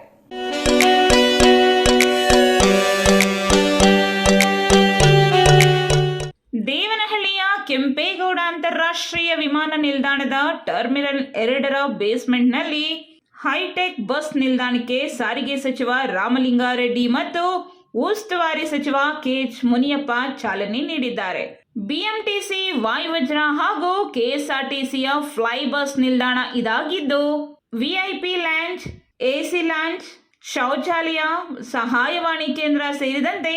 ದೇವನಹಳ್ಳಿಯ ಕೆಂಪೇಗೌಡ ಅಂತಾರಾಷ್ಟ್ರೀಯ ವಿಮಾನ ನಿಲ್ದಾಣದ ಟರ್ಮಿನಲ್ 2ರ ಬೇಸ್ಮೆಂಟ್ನಲ್ಲಿ ಹೈಟೆಕ್ ಬಸ್ ನಿಲ್ದಾಣಕ್ಕೆ ಸಾರಿಗೆ ಸಚಿವ ರಾಮಲಿಂಗಾರೆಡ್ಡಿ ಮತ್ತು ಉಸ್ತುವಾರಿ ಸಚಿವ KH ಮುನಿಯಪ್ಪ ಚಾಲನೆ ನೀಡಿದ್ದಾರೆ. BMTC, ವಾಯುವಜ್ರ ಹಾಗೂ KSRTCಯ ಫ್ಲೈ ಬಸ್ ನಿಲ್ದಾಣ ಇದಾಗಿದ್ದು VIP ಲಾಂಜ್, AC ಲಾಂಜ್, ಶೌಚಾಲಯ, ಸಹಾಯವಾಣಿ ಕೇಂದ್ರ ಸೇರಿದಂತೆ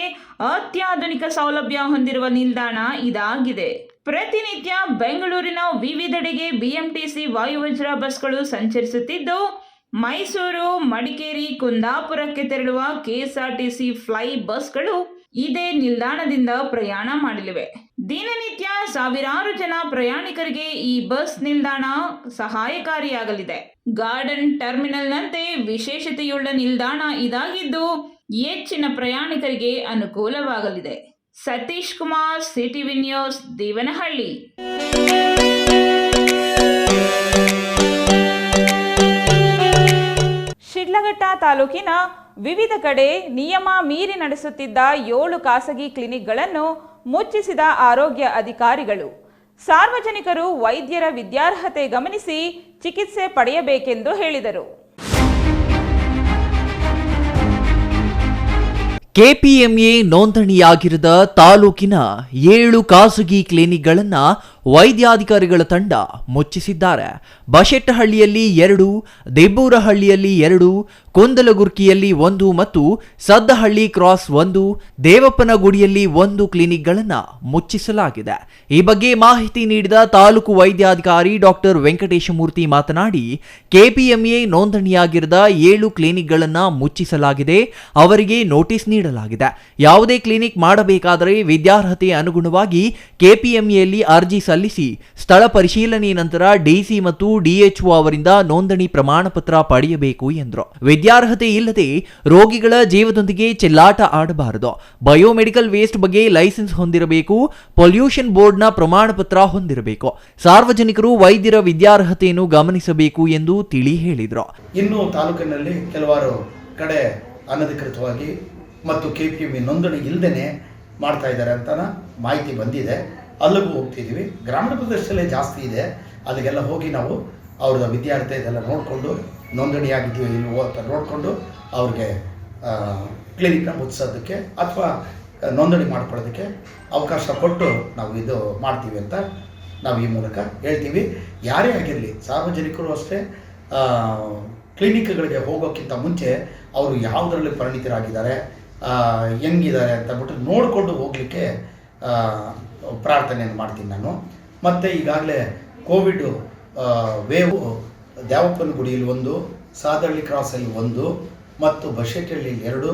ಅತ್ಯಾಧುನಿಕ ಸೌಲಭ್ಯ ಹೊಂದಿರುವ ನಿಲ್ದಾಣ ಇದಾಗಿದೆ. ಪ್ರತಿನಿತ್ಯ ಬೆಂಗಳೂರಿನ ವಿವಿಧೆಡೆಗೆ BMTC ವಾಯುವಜ್ರ ಬಸ್ಗಳು ಸಂಚರಿಸುತ್ತಿದ್ದು ಮೈಸೂರು, ಮಡಿಕೇರಿ, ಕುಂದಾಪುರಕ್ಕೆ ತೆರಳುವ KSRTC ಫ್ಲೈ ಬಸ್ಗಳು ಇದೇ ನಿಲ್ದಾಣದಿಂದ ಪ್ರಯಾಣ ಮಾಡಲಿವೆ. ದಿನನಿತ್ಯ ಸಾವಿರಾರು ಜನ ಪ್ರಯಾಣಿಕರಿಗೆ ಈ ಬಸ್ ನಿಲ್ದಾಣ ಸಹಾಯಕಾರಿಯಾಗಲಿದೆ. ಗಾರ್ಡನ್ ಟರ್ಮಿನಲ್ನಂತೆ ವಿಶೇಷತೆಯುಳ್ಳ ನಿಲ್ದಾಣ ಇದಾಗಿದ್ದು ಹೆಚ್ಚಿನ ಪ್ರಯಾಣಿಕರಿಗೆ ಅನುಕೂಲವಾಗಲಿದೆ. Satish Kumar, CTV news, Devanahalli. ಶಿಡ್ಲಘಟ್ಟ ತಾಲೂಕಿನ ವಿವಿಧ ಕಡೆ ನಿಯಮ ಮೀರಿ ನಡೆಸುತ್ತಿದ್ದ 7 ಖಾಸಗಿ ಕ್ಲಿನಿಕ್ಗಳನ್ನು ಮುಚ್ಚಿಸಿದ ಆರೋಗ್ಯ ಅಧಿಕಾರಿಗಳು. ಸಾರ್ವಜನಿಕರು ವೈದ್ಯರ ವಿದ್ಯಾರ್ಹತೆ ಗಮನಿಸಿ ಚಿಕಿತ್ಸೆ ಪಡೆಯಬೇಕೆಂದು ಹೇಳಿದರು. KPMA ನೋಂದಣಿಯಾಗಿರದ ತಾಲೂಕಿನ 7 ಖಾಸಗಿ ಕ್ಲಿನಿಕ್ಗಳನ್ನು ವೈದ್ಯಾಧಿಕಾರಿಗಳ ತಂಡ ಮುಚ್ಚಿಸಿದ್ದಾರೆ. ಬಶೆಟ್ಟಹಳ್ಳಿಯಲ್ಲಿ 2, ದೆಬ್ಬೂರಹಳ್ಳಿಯಲ್ಲಿ 2, ಕೊಂದಲಗುರ್ಕಿಯಲ್ಲಿ 1 ಮತ್ತು ಸದ್ದಹಳ್ಳಿ ಕ್ರಾಸ್ 1, ದೇವಪ್ಪನಗುಡಿಯಲ್ಲಿ 1 ಕ್ಲಿನಿಕ್ಗಳನ್ನು ಮುಚ್ಚಿಸಲಾಗಿದೆ. ಈ ಬಗ್ಗೆ ಮಾಹಿತಿ ನೀಡಿದ ತಾಲೂಕು ವೈದ್ಯಾಧಿಕಾರಿ ಡಾಕ್ಟರ್ ವೆಂಕಟೇಶಮೂರ್ತಿ ಮಾತನಾಡಿ, ಕೆಪಿಎಂಎ ನೋಂದಣಿಯಾಗಿರದ 7 ಕ್ಲಿನಿಕ್ಗಳನ್ನು ಮುಚ್ಚಿಸಲಾಗಿದೆ. ಅವರಿಗೆ ನೋಟಿಸ್ ನೀಡಲಾಗಿದೆ. ಯಾವುದೇ ಕ್ಲಿನಿಕ್ ಮಾಡಬೇಕಾದರೆ ವಿದ್ಯಾರ್ಹತೆ ಅನುಗುಣವಾಗಿ ಕೆಪಿಎಂಎಯಲ್ಲಿ ಅರ್ಜಿ ಸಲ್ಲಿಸಿ ಸ್ಥಳ ಪರಿಶೀಲನೆ ನಂತರ ಡಿಸಿ ಮತ್ತು ಡಿಎಚ್ಒ ಅವರಿಂದ ನೋಂದಣಿ ಪ್ರಮಾಣ ಪತ್ರ ಪಡೆಯಬೇಕು ಎಂದರು. ವಿದ್ಯಾರ್ಹತೆ ಇಲ್ಲದೆ ರೋಗಿಗಳ ಜೀವದೊಂದಿಗೆ ಚೆಲ್ಲಾಟ ಆಡಬಾರದು. ಬಯೋಮೆಡಿಕಲ್ ವೇಸ್ಟ್ ಬಗ್ಗೆ ಲೈಸೆನ್ಸ್ ಹೊಂದಿರಬೇಕು. ಪೊಲ್ಯೂಷನ್ ಬೋರ್ಡ್ನ ಪ್ರಮಾಣ ಪತ್ರ ಹೊಂದಿರಬೇಕು. ಸಾರ್ವಜನಿಕರು ವೈದ್ಯರ ವಿದ್ಯಾರ್ಹತೆಯನ್ನು ಗಮನಿಸಬೇಕು ಎಂದು ತಿಳಿ ಹೇಳಿದರು. ಇನ್ನು ತಾಲೂಕಿನಲ್ಲಿ ಕೆಲವಾರು ಕಡೆ ಅನಧಿಕೃತವಾಗಿ ಮತ್ತು ಕೆಪಿಎಂಎ ನೋಂದಣಿ ಇಲ್ಲದೇ ಮಾಡ್ತಾ ಇದ್ದಾರೆ ಅಂತ ಮಾಹಿತಿ ಬಂದಿದೆ. ಅಲ್ಲಿಗೂ ಹೋಗ್ತಿದ್ದೀವಿ. ಗ್ರಾಮೀಣ ಪ್ರದೇಶದಲ್ಲೇ ಜಾಸ್ತಿ ಇದೆ. ಅಲ್ಲಿಗೆಲ್ಲ ಹೋಗಿ ನಾವು ಅವ್ರದ್ದು ವಿದ್ಯಾರ್ಥಿ ಇದೆಲ್ಲ ನೋಡಿಕೊಂಡು ನೋಂದಣಿಯಾಗಿದೆಯೋ ಇಲ್ವೋ ಅಂತ ನೋಡಿಕೊಂಡು ಅವ್ರಿಗೆ ಕ್ಲಿನಿಕ್ನ ಮುಚ್ಚಿಸೋದಕ್ಕೆ ಅಥವಾ ನೋಂದಣಿ ಮಾಡ್ಕೊಳ್ಳೋದಕ್ಕೆ ಅವಕಾಶ ಕೊಟ್ಟು ನಾವು ಇದು ಮಾಡ್ತೀವಿ ಅಂತ ನಾವು ಈ ಮೂಲಕ ಹೇಳ್ತೀವಿ. ಯಾರೇ ಆಗಿರಲಿ, ಸಾರ್ವಜನಿಕರು ಅಷ್ಟೇ ಕ್ಲಿನಿಕ್ಗಳಿಗೆ ಹೋಗೋಕ್ಕಿಂತ ಮುಂಚೆ ಅವರು ಯಾವುದರಲ್ಲಿ ಪರಿಣಿತರಾಗಿದ್ದಾರೆ, ಹೆಂಗಿದ್ದಾರೆ ಅಂತ ಬಿಟ್ಟು ನೋಡಿಕೊಂಡು ಹೋಗಲಿಕ್ಕೆ ಪ್ರಾರ್ಥನೆಯನ್ನು ಮಾಡ್ತೀನಿ ನಾನು. ಮತ್ತು ಈಗಾಗಲೇ ಕೋವಿಡ್ ವೇವ್ ದ್ಯಾವಪ್ಪನ ಗುಡಿಯಲ್ಲಿ 1, ಸಾದಹಳ್ಳಿ ಕ್ರಾಸಲ್ಲಿ 1 ಮತ್ತು ಬಶೆಟ್ಟಹಳ್ಳಿಯಲ್ಲಿ 2,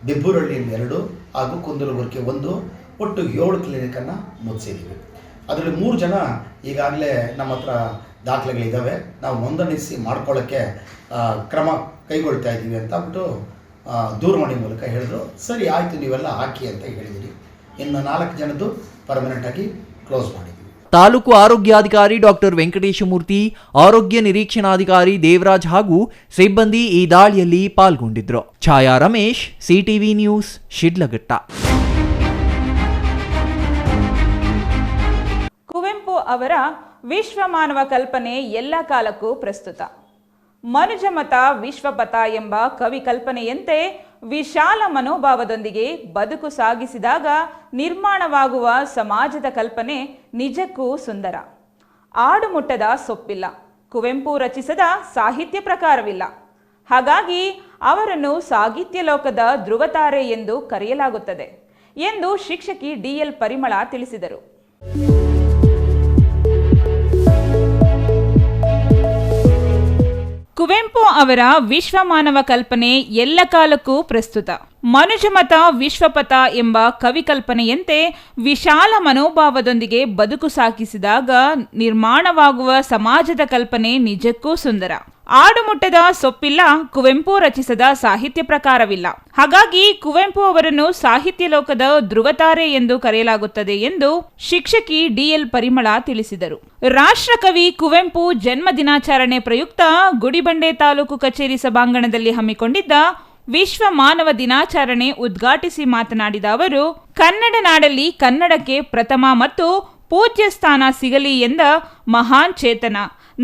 ದಿಬ್ಬೂರಹಳ್ಳಿಯಲ್ಲಿ 2 ಹಾಗೂ ಕುಂದಲಗುರ್ಕಿ 1, ಒಟ್ಟು 7 ಕ್ಲಿನಿಕನ್ನು ಮುಚ್ಚಿದ್ದೀವಿ. ಅದರಲ್ಲಿ 3 ಜನ ಈಗಾಗಲೇ ನಮ್ಮ ಹತ್ರ ದಾಖಲೆಗಳಿದ್ದಾವೆ. ನಾವು ನೋಂದಣಿಸಿ ಮಾಡ್ಕೊಳ್ಳೋಕ್ಕೆ ಕ್ರಮ ಕೈಗೊಳ್ತಾ ಇದ್ದೀವಿ ಅಂತ ಬಿಟ್ಟು ದೂರವಾಣಿ ಮೂಲಕ ಹೇಳಿದ್ರು. ಸರಿ ಆಯಿತು, ನೀವೆಲ್ಲ ಹಾಕಿ ಅಂತ ಹೇಳಿದಿರಿ. ಇನ್ನು 4 ಜನದ್ದು ಪರ್ಮನೆಂಟಾಗಿ ಕ್ಲೋಸ್ ಮಾಡಿದ್ದೀವಿ. ತಾಲೂಕು ಆರೋಗ್ಯಾಧಿಕಾರಿ ಡಾಕ್ಟರ್ ವೆಂಕಟೇಶಮೂರ್ತಿ, ಆರೋಗ್ಯ ನಿರೀಕ್ಷಣಾಧಿಕಾರಿ ದೇವರಾಜ್ ಹಾಗೂ ಸಿಬ್ಬಂದಿ ಈ ದಾಳಿಯಲ್ಲಿ ಪಾಲ್ಗೊಂಡಿದ್ರು. ಛಾಯಾ ರಮೇಶ್, ಸಿಟಿವಿ ನ್ಯೂಸ್, ಶಿಡ್ಲಘಟ್ಟ. ಕುವೆಂಪು ಅವರ ವಿಶ್ವ ಮಾನವ ಕಲ್ಪನೆ ಎಲ್ಲ ಕಾಲಕ್ಕೂ ಪ್ರಸ್ತುತ. ಮನುಜ ಮತ ವಿಶ್ವಪಥ ಎಂಬ ಕವಿ ಕಲ್ಪನೆಯಂತೆ ವಿಶಾಲ ಮನೋಭಾವದೊಂದಿಗೆ ಬದುಕು ಸಾಗಿಸಿದಾಗ ನಿರ್ಮಾಣವಾಗುವ ಸಮಾಜದ ಕಲ್ಪನೆ ನಿಜಕ್ಕೂ ಸುಂದರ. ಆಡುಮುಟ್ಟದ ಸೊಪ್ಪಿಲ್ಲ, ಕುವೆಂಪು ರಚಿಸದ ಸಾಹಿತ್ಯ ಪ್ರಕಾರವಿಲ್ಲ. ಹಾಗಾಗಿ ಅವರನ್ನು ಸಾಹಿತ್ಯ ಲೋಕದ ಧ್ರುವತಾರೆ ಎಂದು ಕರೆಯಲಾಗುತ್ತದೆ ಎಂದು ಶಿಕ್ಷಕಿ ಡಿಎಲ್ ಪರಿಮಳ ತಿಳಿಸಿದರು. ಕುವೆಂಪು ಅವರ ವಿಶ್ವ ಮಾನವ ಕಲ್ಪನೆ ಎಲ್ಲ ಕಾಲಕ್ಕೂ ಪ್ರಸ್ತುತ. ಮನುಜಮತ ವಿಶ್ವಪಥ ಎಂಬ ಕವಿ ಕಲ್ಪನೆಯಂತೆ ವಿಶಾಲ ಮನೋಭಾವದೊಂದಿಗೆ ಬದುಕು ಸಾಗಿಸಿದಾಗ ನಿರ್ಮಾಣವಾಗುವ ಸಮಾಜದ ಕಲ್ಪನೆ ನಿಜಕ್ಕೂ ಸುಂದರ. ಆಡುಮುಟ್ಟದ ಸೊಪ್ಪಿಲ್ಲ, ಕುವೆಂಪು ರಚಿಸದ ಸಾಹಿತ್ಯ ಪ್ರಕಾರವಿಲ್ಲ. ಹಾಗಾಗಿ ಕುವೆಂಪು ಅವರನ್ನು ಸಾಹಿತ್ಯ ಲೋಕದ ಧ್ರುವತಾರೆ ಎಂದು ಕರೆಯಲಾಗುತ್ತದೆ ಎಂದು ಶಿಕ್ಷಕಿ ಡಿಎಲ್ ಪರಿಮಳ ತಿಳಿಸಿದರು. ರಾಷ್ಟ್ರಕವಿ ಕುವೆಂಪು ಜನ್ಮ ದಿನಾಚರಣೆ ಪ್ರಯುಕ್ತ ಗುಡಿಬಂಡೆ ತಾಲೂಕು ಕಚೇರಿ ಸಭಾಂಗಣದಲ್ಲಿ ಹಮ್ಮಿಕೊಂಡಿದ್ದ ವಿಶ್ವ ಮಾನವ ದಿನಾಚರಣೆ ಉದ್ಘಾಟಿಸಿ ಮಾತನಾಡಿದ ಅವರು, ಕನ್ನಡ ನಾಡಲ್ಲಿ ಕನ್ನಡಕ್ಕೆ ಪ್ರಥಮ ಮತ್ತು ಪೂಜ್ಯ ಸ್ಥಾನ ಸಿಗಲಿ ಎಂದ ಮಹಾನ್ ಚೇತನ,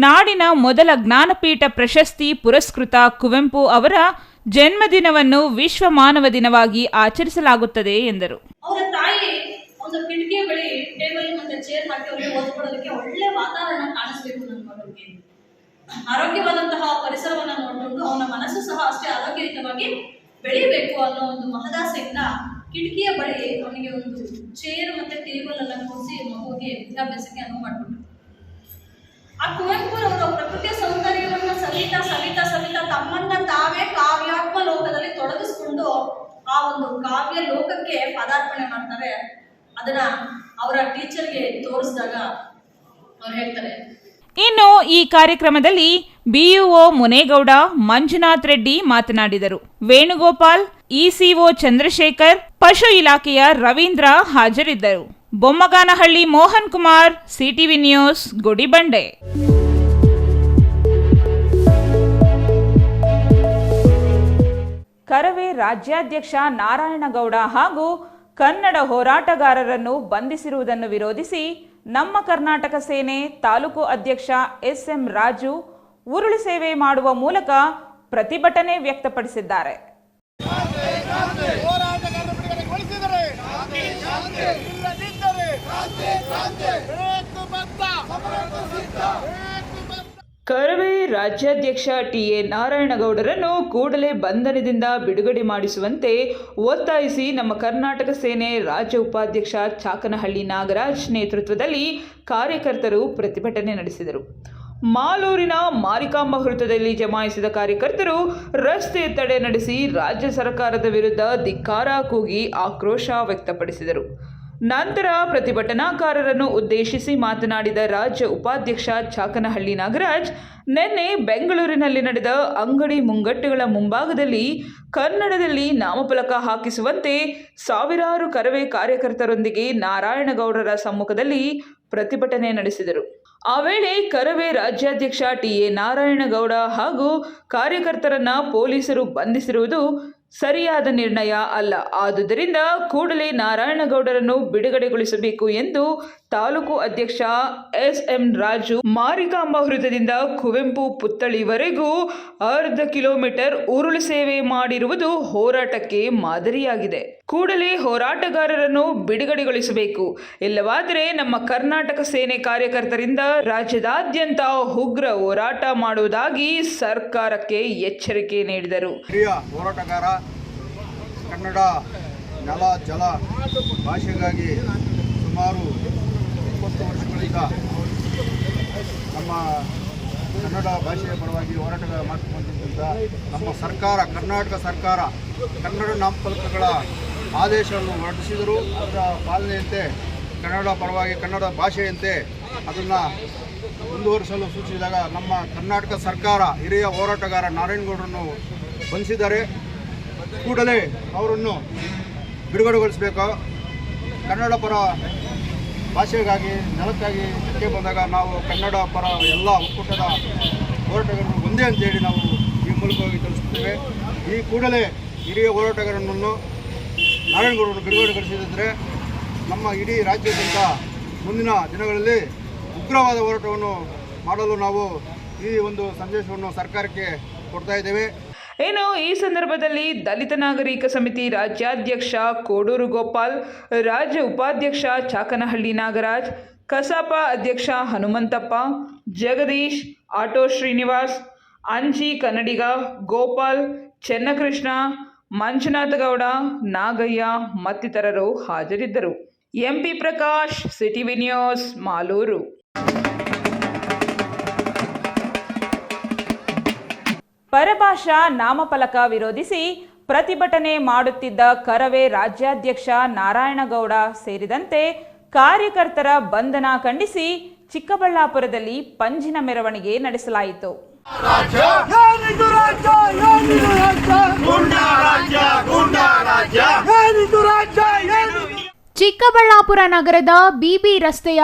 ನಾಡಿನ ಮೊದಲ ಜ್ಞಾನಪೀಠ ಪ್ರಶಸ್ತಿ ಪುರಸ್ಕೃತ ಕುವೆಂಪು ಅವರ ಜನ್ಮದಿನವನ್ನು ವಿಶ್ವ ಮಾನವ ದಿನವಾಗಿ ಆಚರಿಸಲಾಗುತ್ತದೆ ಎಂದರು. ಅವರ ತಾಯಿ ಒಂದು ಕಿಟಕಿಯ ಬಳಿ ಟೇಬಲ್ ಮತ್ತೆ ಚೇರ್ ಹಾಕಿ ಅವರಿಗೆ ಓದ್ಕೊಳ್ಳೋದಕ್ಕೆ ಒಳ್ಳೆ ವಾತಾವರಣ ಕಾಣಿಸ್ಬೇಕು ನನ್ನ ಮಗನಿಗೆ. ಆರೋಗ್ಯವಾದಂತಹ ಪರಿಸರವನ್ನು ನೋಡಿಕೊಂಡು ಅವನ ಮನಸ್ಸು ಸಹ ಅಷ್ಟೇ ಆರೋಗ್ಯಯುತವಾಗಿ ಬೆಳಿಬೇಕು ಅನ್ನೋ ಒಂದು ಮಹದಾಸೆಯಿಂದ ಕಿಟಕಿಯ ಬಳಿ ಅವನಿಗೆ ಒಂದು ಚೇರ್ ಮತ್ತೆ ಟೇಬಲ್ ಅನ್ನ ಕೂರಿಸಿ ಮಗುವಿಗೆ ವಿದ್ಯಾಭ್ಯಾಸಕ್ಕೆ ಅನುವು ಮಾಡಿಬಿಟ್ರು. ಆ ಕುವೆಂಪುರವರ ಪ್ರಕೃತಿಯ ಸೌಂದರ್ಯವನ್ನು ಸವಿತಾ ಸವಿತಾ ಸವಿತಾ ತಮ್ಮನ್ನ ತಾವೇ ಕಾವ್ಯಾತ್ಮ ಲೋಕದಲ್ಲಿ ತೊಡಗಿಸ್ಕೊಂಡು ಆ ಒಂದು ಕಾವ್ಯ ಲೋಕಕ್ಕೆ ಪದಾರ್ಪಣೆ ಮಾಡ್ತಾರೆ. ಅದನ್ನ ಅವರ ಟೀಚರ್ಗೆ ತೋರಿಸಿದಾಗ ಅವ್ರು ಹೇಳ್ತಾರೆ. ಇನ್ನು ಈ ಕಾರ್ಯಕ್ರಮದಲ್ಲಿ ಬಿಯುಒ ಮುನೇಗೌಡ, ಮಂಜುನಾಥ್ ರೆಡ್ಡಿ ಮಾತನಾಡಿದರು. ವೇಣುಗೋಪಾಲ್, ಇಸಿಒ ಚಂದ್ರಶೇಖರ್, ಪಶು ಇಲಾಖೆಯ ರವೀಂದ್ರ ಹಾಜರಿದ್ದರು. ಬೊಮ್ಮಗಾನಹಳ್ಳಿ ಮೋಹನ್ ಕುಮಾರ್, ಸಿಟಿವಿ ನ್ಯೂಸ್, ಗುಡಿಬಂಡೆ. ಕರವೇ ರಾಜ್ಯಾಧ್ಯಕ್ಷ ನಾರಾಯಣಗೌಡ ಹಾಗೂ ಕನ್ನಡ ಹೋರಾಟಗಾರರನ್ನು ಬಂಧಿಸಿರುವುದನ್ನು ವಿರೋಧಿಸಿ ನಮ್ಮ ಕರ್ನಾಟಕ ಸೇನೆ ತಾಲೂಕು ಅಧ್ಯಕ್ಷ ಎಸ್ಎಂ ರಾಜು ಉರುಳು ಸೇವೆ ಮಾಡುವ ಮೂಲಕ ಪ್ರತಿಭಟನೆ ವ್ಯಕ್ತಪಡಿಸಿದ್ದಾರೆ. ಹೋರಾಟಗಾರರು ಬಿಡುಗಡೆಗೊಳಿಸಿದರೆ ಕರವೇ ರಾಜ್ಯಾಧ್ಯಕ್ಷ ಟಿ.ಎ. ನಾರಾಯಣಗೌಡರನ್ನು ಕೂಡಲೇ ಬಂಧನದಿಂದ ಬಿಡುಗಡೆ ಮಾಡಿಸುವಂತೆ ಒತ್ತಾಯಿಸಿ ನಮ್ಮ ಕರ್ನಾಟಕ ಸೇನೆ ರಾಜ್ಯ ಉಪಾಧ್ಯಕ್ಷ ಚಾಕನಹಳ್ಳಿ ನಾಗರಾಜ್ ನೇತೃತ್ವದಲ್ಲಿ ಕಾರ್ಯಕರ್ತರು ಪ್ರತಿಭಟನೆ ನಡೆಸಿದರು. ಮಾಲೂರಿನ ಮಾರಿಕಾಂಬ ವೃತ್ತದಲ್ಲಿ ಜಮಾಯಿಸಿದ ಕಾರ್ಯಕರ್ತರು ರಸ್ತೆ ತಡೆ ನಡೆಸಿ ರಾಜ್ಯ ಸರ್ಕಾರದ ವಿರುದ್ಧ ಧಿಕ್ಕಾರ ಕೂಗಿ ಆಕ್ರೋಶ ವ್ಯಕ್ತಪಡಿಸಿದರು. ನಂತರ ಪ್ರತಿಭಟನಾಕಾರರನ್ನು ಉದ್ದೇಶಿಸಿ ಮಾತನಾಡಿದ ರಾಜ್ಯ ಉಪಾಧ್ಯಕ್ಷ ಚಾಕನಹಳ್ಳಿ ನಾಗರಾಜ್, ನಿನ್ನೆ ಬೆಂಗಳೂರಿನಲ್ಲಿ ನಡೆದ ಅಂಗಡಿ ಮುಂಗಟ್ಟುಗಳ ಮುಂಭಾಗದಲ್ಲಿ ಕನ್ನಡದಲ್ಲಿ ನಾಮಫಲಕ ಹಾಕಿಸುವಂತೆ ಸಾವಿರಾರು ಕರವೇ ಕಾರ್ಯಕರ್ತರೊಂದಿಗೆ ನಾರಾಯಣಗೌಡರ ಸಮ್ಮುಖದಲ್ಲಿ ಪ್ರತಿಭಟನೆ ನಡೆಸಿದರು. ಆ ವೇಳೆ ಕರವೇ ರಾಜ್ಯಾಧ್ಯಕ್ಷ ಟಿ.ಎ. ನಾರಾಯಣಗೌಡ ಹಾಗೂ ಕಾರ್ಯಕರ್ತರನ್ನ ಪೊಲೀಸರು ಬಂಧಿಸಿರುವುದು ಸರಿಯಾದ ನಿರ್ಣಯ ಅಲ್ಲ. ಆದುದರಿಂದ ಕೂಡಲೇ ನಾರಾಯಣಗೌಡರನ್ನು ಬಿಡುಗಡೆಗೊಳಿಸಬೇಕು ಎಂದು ತಾಲೂಕು ಅಧ್ಯಕ್ಷ ಎಸ್.ಎಂ. ರಾಜು ಮಾರಿಕಾಂಬ ವೃತ್ತದಿಂದ ಕುವೆಂಪು ಪುತ್ಥಳಿವರೆಗೂ ಅರ್ಧ ಕಿಲೋಮೀಟರ್ ಉರುಳು ಸೇವೆ ಮಾಡಿರುವುದು ಹೋರಾಟಕ್ಕೆ ಮಾದರಿಯಾಗಿದೆ. ಕೂಡಲೇ ಹೋರಾಟಗಾರರನ್ನು ಬಿಡುಗಡೆಗೊಳಿಸಬೇಕು, ಇಲ್ಲವಾದರೆ ನಮ್ಮ ಕರ್ನಾಟಕ ಸೇನೆ ಕಾರ್ಯಕರ್ತರಿಂದ ರಾಜ್ಯದಾದ್ಯಂತ ಉಗ್ರ ಹೋರಾಟ ಮಾಡುವುದಾಗಿ ಸರ್ಕಾರಕ್ಕೆ ಎಚ್ಚರಿಕೆ ನೀಡಿದರು. ಹಿರಿಯ ಹೋರಾಟಗಾರ, ಕನ್ನಡ ನೆಲ ಜಲ ಭಾಷೆಗಾಗಿ ಸುಮಾರು 20 ವರ್ಷಗಳಿಂದ ನಮ್ಮ ಕನ್ನಡ ಭಾಷೆಯ ಪರವಾಗಿ ಹೋರಾಟಗಾರ ಮಾಡ್ಕೊಂಡಂಥ ನಮ್ಮ ಸರ್ಕಾರ, ಕರ್ನಾಟಕ ಸರ್ಕಾರ ಕನ್ನಡ ನಾಮಫಲಕಗಳ ಆದೇಶವನ್ನು ಹೊರಡಿಸಿದರು. ಅದರ ಪಾಲನೆಯಂತೆ ಕನ್ನಡ ಪರವಾಗಿ ಕನ್ನಡ ಭಾಷೆಯಂತೆ ಅದನ್ನು ಮುಂದುವರಿಸಲು ಸೂಚಿಸಿದಾಗ ನಮ್ಮ ಕರ್ನಾಟಕ ಸರ್ಕಾರ ಹಿರಿಯ ಹೋರಾಟಗಾರ ನಾರಾಯಣಗೌಡರನ್ನು ಬಂಧಿಸಿದ್ದಾರೆ. ಕೂಡಲೇ ಅವರನ್ನು ಬಿಡುಗಡೆಗೊಳಿಸಬೇಕು. ಕನ್ನಡ ಪರ ಭಾಷೆಗಾಗಿ ನೆಲಕ್ಕಾಗಿ ಧಕ್ಕೆ ಬಂದಾಗ ನಾವು ಕನ್ನಡ ಪರ ಎಲ್ಲ ಒಕ್ಕೂಟದ ಹೋರಾಟಗಾರರು ಒಂದೇ ಅಂತೇಳಿ ನಾವು ಈ ಮೂಲಕವಾಗಿ ತಿಳಿಸುತ್ತೇವೆ. ಈ ಕೂಡಲೇ ಹಿರಿಯ ಹೋರಾಟಗಾರನನ್ನು ನಾರಾಯಣಗೌಡರನ್ನು ಬಿಡುಗಡೆಗೊಳಿಸಿದರೆ ನಮ್ಮ ಇಡೀ ರಾಜ್ಯಾದ್ಯಂತ ಮುಂದಿನ ದಿನಗಳಲ್ಲಿ ಉಗ್ರವಾದ ಹೋರಾಟವನ್ನು ಮಾಡಲು ನಾವು ಈ ಒಂದು ಸಂದೇಶವನ್ನು ಸರ್ಕಾರಕ್ಕೆ ಕೊಡ್ತಾ ಇದ್ದೇವೆ. ಇನ್ನು ಈ ಸಂದರ್ಭದಲ್ಲಿ ದಲಿತ ನಾಗರಿಕ ಸಮಿತಿ ರಾಜ್ಯಾಧ್ಯಕ್ಷ ಕೋಡೂರು ಗೋಪಾಲ್, ರಾಜ್ಯ ಉಪಾಧ್ಯಕ್ಷ ಚಾಕನಹಳ್ಳಿ ನಾಗರಾಜ್, ಕಸಾಪ ಅಧ್ಯಕ್ಷ ಹನುಮಂತಪ್ಪ, ಜಗದೀಶ್, ಆಟೋ ಶ್ರೀನಿವಾಸ್, ಅಂಜಿ ಕನ್ನಡಿಗ, ಗೋಪಾಲ್, ಚೆನ್ನಕೃಷ್ಣ, ಮಂಜುನಾಥಗೌಡ, ನಾಗಯ್ಯ ಮತ್ತಿತರರು ಹಾಜರಿದ್ದರು. MP Prakash, CTV news, Malur. ಪರಭಾಷಾ ನಾಮಫಲಕ ವಿರೋಧಿಸಿ ಪ್ರತಿಭಟನೆ ಮಾಡುತ್ತಿದ್ದ ಕರವೇ ರಾಜ್ಯಾಧ್ಯಕ್ಷ ನಾರಾಯಣಗೌಡ ಸೇರಿದಂತೆ ಕಾರ್ಯಕರ್ತರ ಬಂಧನ ಖಂಡಿಸಿ ಚಿಕ್ಕಬಳ್ಳಾಪುರದಲ್ಲಿ ಪಂಜಿನ ಮೆರವಣಿಗೆ ನಡೆಸಲಾಯಿತು. ಚಿಕ್ಕಬಳ್ಳಾಪುರ ನಗರದ ಬಿಬಿ ರಸ್ತೆಯ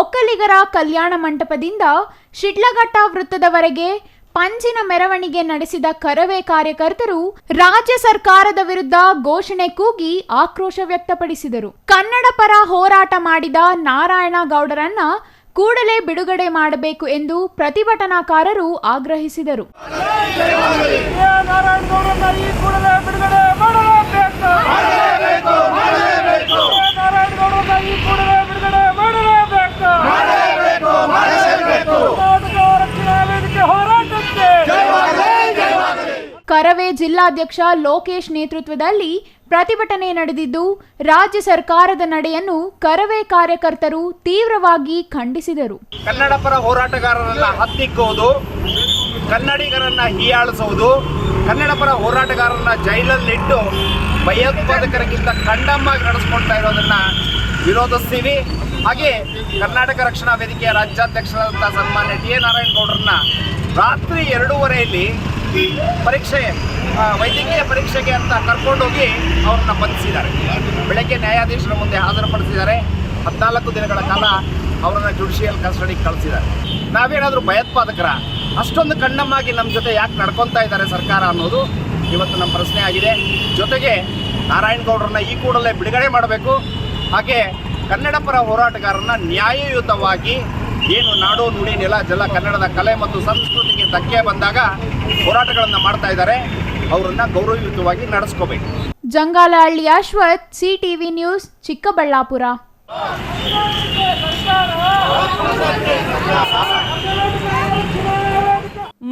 ಒಕ್ಕಲಿಗರ ಕಲ್ಯಾಣ ಮಂಟಪದಿಂದ ಶಿಡ್ಲಘಟ್ಟ ವೃತ್ತದವರೆಗೆ ಪಂಜಿನ ಮೆರವಣಿಗೆ ನಡೆಸಿದ ಕರವೇ ಕಾರ್ಯಕರ್ತರು ರಾಜ್ಯ ಸರ್ಕಾರದ ವಿರುದ್ಧ ಘೋಷಣೆ ಕೂಗಿ ಆಕ್ರೋಶ ವ್ಯಕ್ತಪಡಿಸಿದರು. ಕನ್ನಡ ಪರ ಹೋರಾಟ ಮಾಡಿದ ನಾರಾಯಣಗೌಡರನ್ನ ಕೂಡಲೇ ಬಿಡುಗಡೆ ಮಾಡಬೇಕು ಎಂದು ಪ್ರತಿಭಟನಾಕಾರರು ಆಗ್ರಹಿಸಿದರು. ಕರವೇ ಜಿಲ್ಲಾಧ್ಯಕ್ಷ ಲೋಕೇಶ್ ನೇತೃತ್ವದಲ್ಲಿ ಪ್ರತಿಭಟನೆ ನಡೆದಿದ್ದು, ರಾಜ್ಯ ಸರ್ಕಾರದ ನಡೆಯನ್ನು ಕರವೇ ಕಾರ್ಯಕರ್ತರು ತೀವ್ರವಾಗಿ ಖಂಡಿಸಿದರು. ಕನ್ನಡ ಪರ ಹೋರಾಟಗಾರರನ್ನ ಹತ್ತಿಕ್ಕುವುದು, ಕನ್ನಡಿಗರನ್ನ ಹೀಯಾಳಿಸುವುದು, ಕನ್ನಡ ಪರ ಹೋರಾಟಗಾರರನ್ನ ಜೈಲಲ್ಲಿಟ್ಟು ಭಯೋತ್ಪಾದಕರಿಗಿಂತ ಕಂಡಮ್ಮಾಗಿ ನಡೆಸ್ಕೊಳ್ತಾ ಇರೋದನ್ನ ವಿರೋಧಿಸ್ತೀವಿ. ಹಾಗೆ ಕರ್ನಾಟಕ ರಕ್ಷಣಾ ವೇದಿಕೆಯ ರಾಜ್ಯಾಧ್ಯಕ್ಷರಾದಂಥ ಸನ್ಮಾನ್ಯ ಟಿ.ಎ. ನಾರಾಯಣಗೌಡರನ್ನ ರಾತ್ರಿ 2:30 ಪರೀಕ್ಷೆ ವೈದ್ಯಕೀಯ ಪರೀಕ್ಷೆಗೆ ಅಂತ ಕರ್ಕೊಂಡೋಗಿ ಅವ್ರನ್ನ ಬಂಧಿಸಿದ್ದಾರೆ. ಬೆಳಗ್ಗೆ ನ್ಯಾಯಾಧೀಶರ ಮುಂದೆ ಹಾಜರುಪಡಿಸಿದ್ದಾರೆ. 14 ದಿನಗಳ ಕಾಲ ಅವರನ್ನು ಜುಡಿಷಿಯಲ್ ಕಸ್ಟಡಿಗೆ ಕಳಿಸಿದ್ದಾರೆ. ನಾವೇನಾದರೂ ಭಯೋತ್ಪಾದಕರ ಅಷ್ಟೊಂದು ಕಣ್ಣಮ್ಮಾಗಿ ನಮ್ಮ ಜೊತೆ ಯಾಕೆ ನಡ್ಕೊತಾ ಇದ್ದಾರೆ ಸರ್ಕಾರ ಅನ್ನೋದು ಇವತ್ತು ನಮ್ಮ ಪ್ರಶ್ನೆ ಆಗಿದೆ. ಜೊತೆಗೆ ನಾರಾಯಣಗೌಡರನ್ನ ಈ ಕೂಡಲೇ ಬಿಡುಗಡೆ ಮಾಡಬೇಕು. ಹಾಗೆ ಕನ್ನಡ ಪರ ಹೋರಾಟಗಾರರನ್ನ ನ್ಯಾಯಯುತವಾಗಿ ಏನು ನಾಡು ನುಡಿ ನೆಲ ಜಲ ಕನ್ನಡದ ಕಲೆ ಮತ್ತು ಸಂಸ್ಕೃತಿಗೆ ಧಕ್ಕೆ ಬಂದಾಗ ಹೋರಾಟಗಳನ್ನು ಮಾಡ್ತಾ ಇದ್ದಾರೆ, ಅವರನ್ನ ಗೌರವಯುತವಾಗಿ ನಡೆಸ್ಕೋಬೇಕು. Jangalahalli Ashwath, CTV news, Chikkaballapur.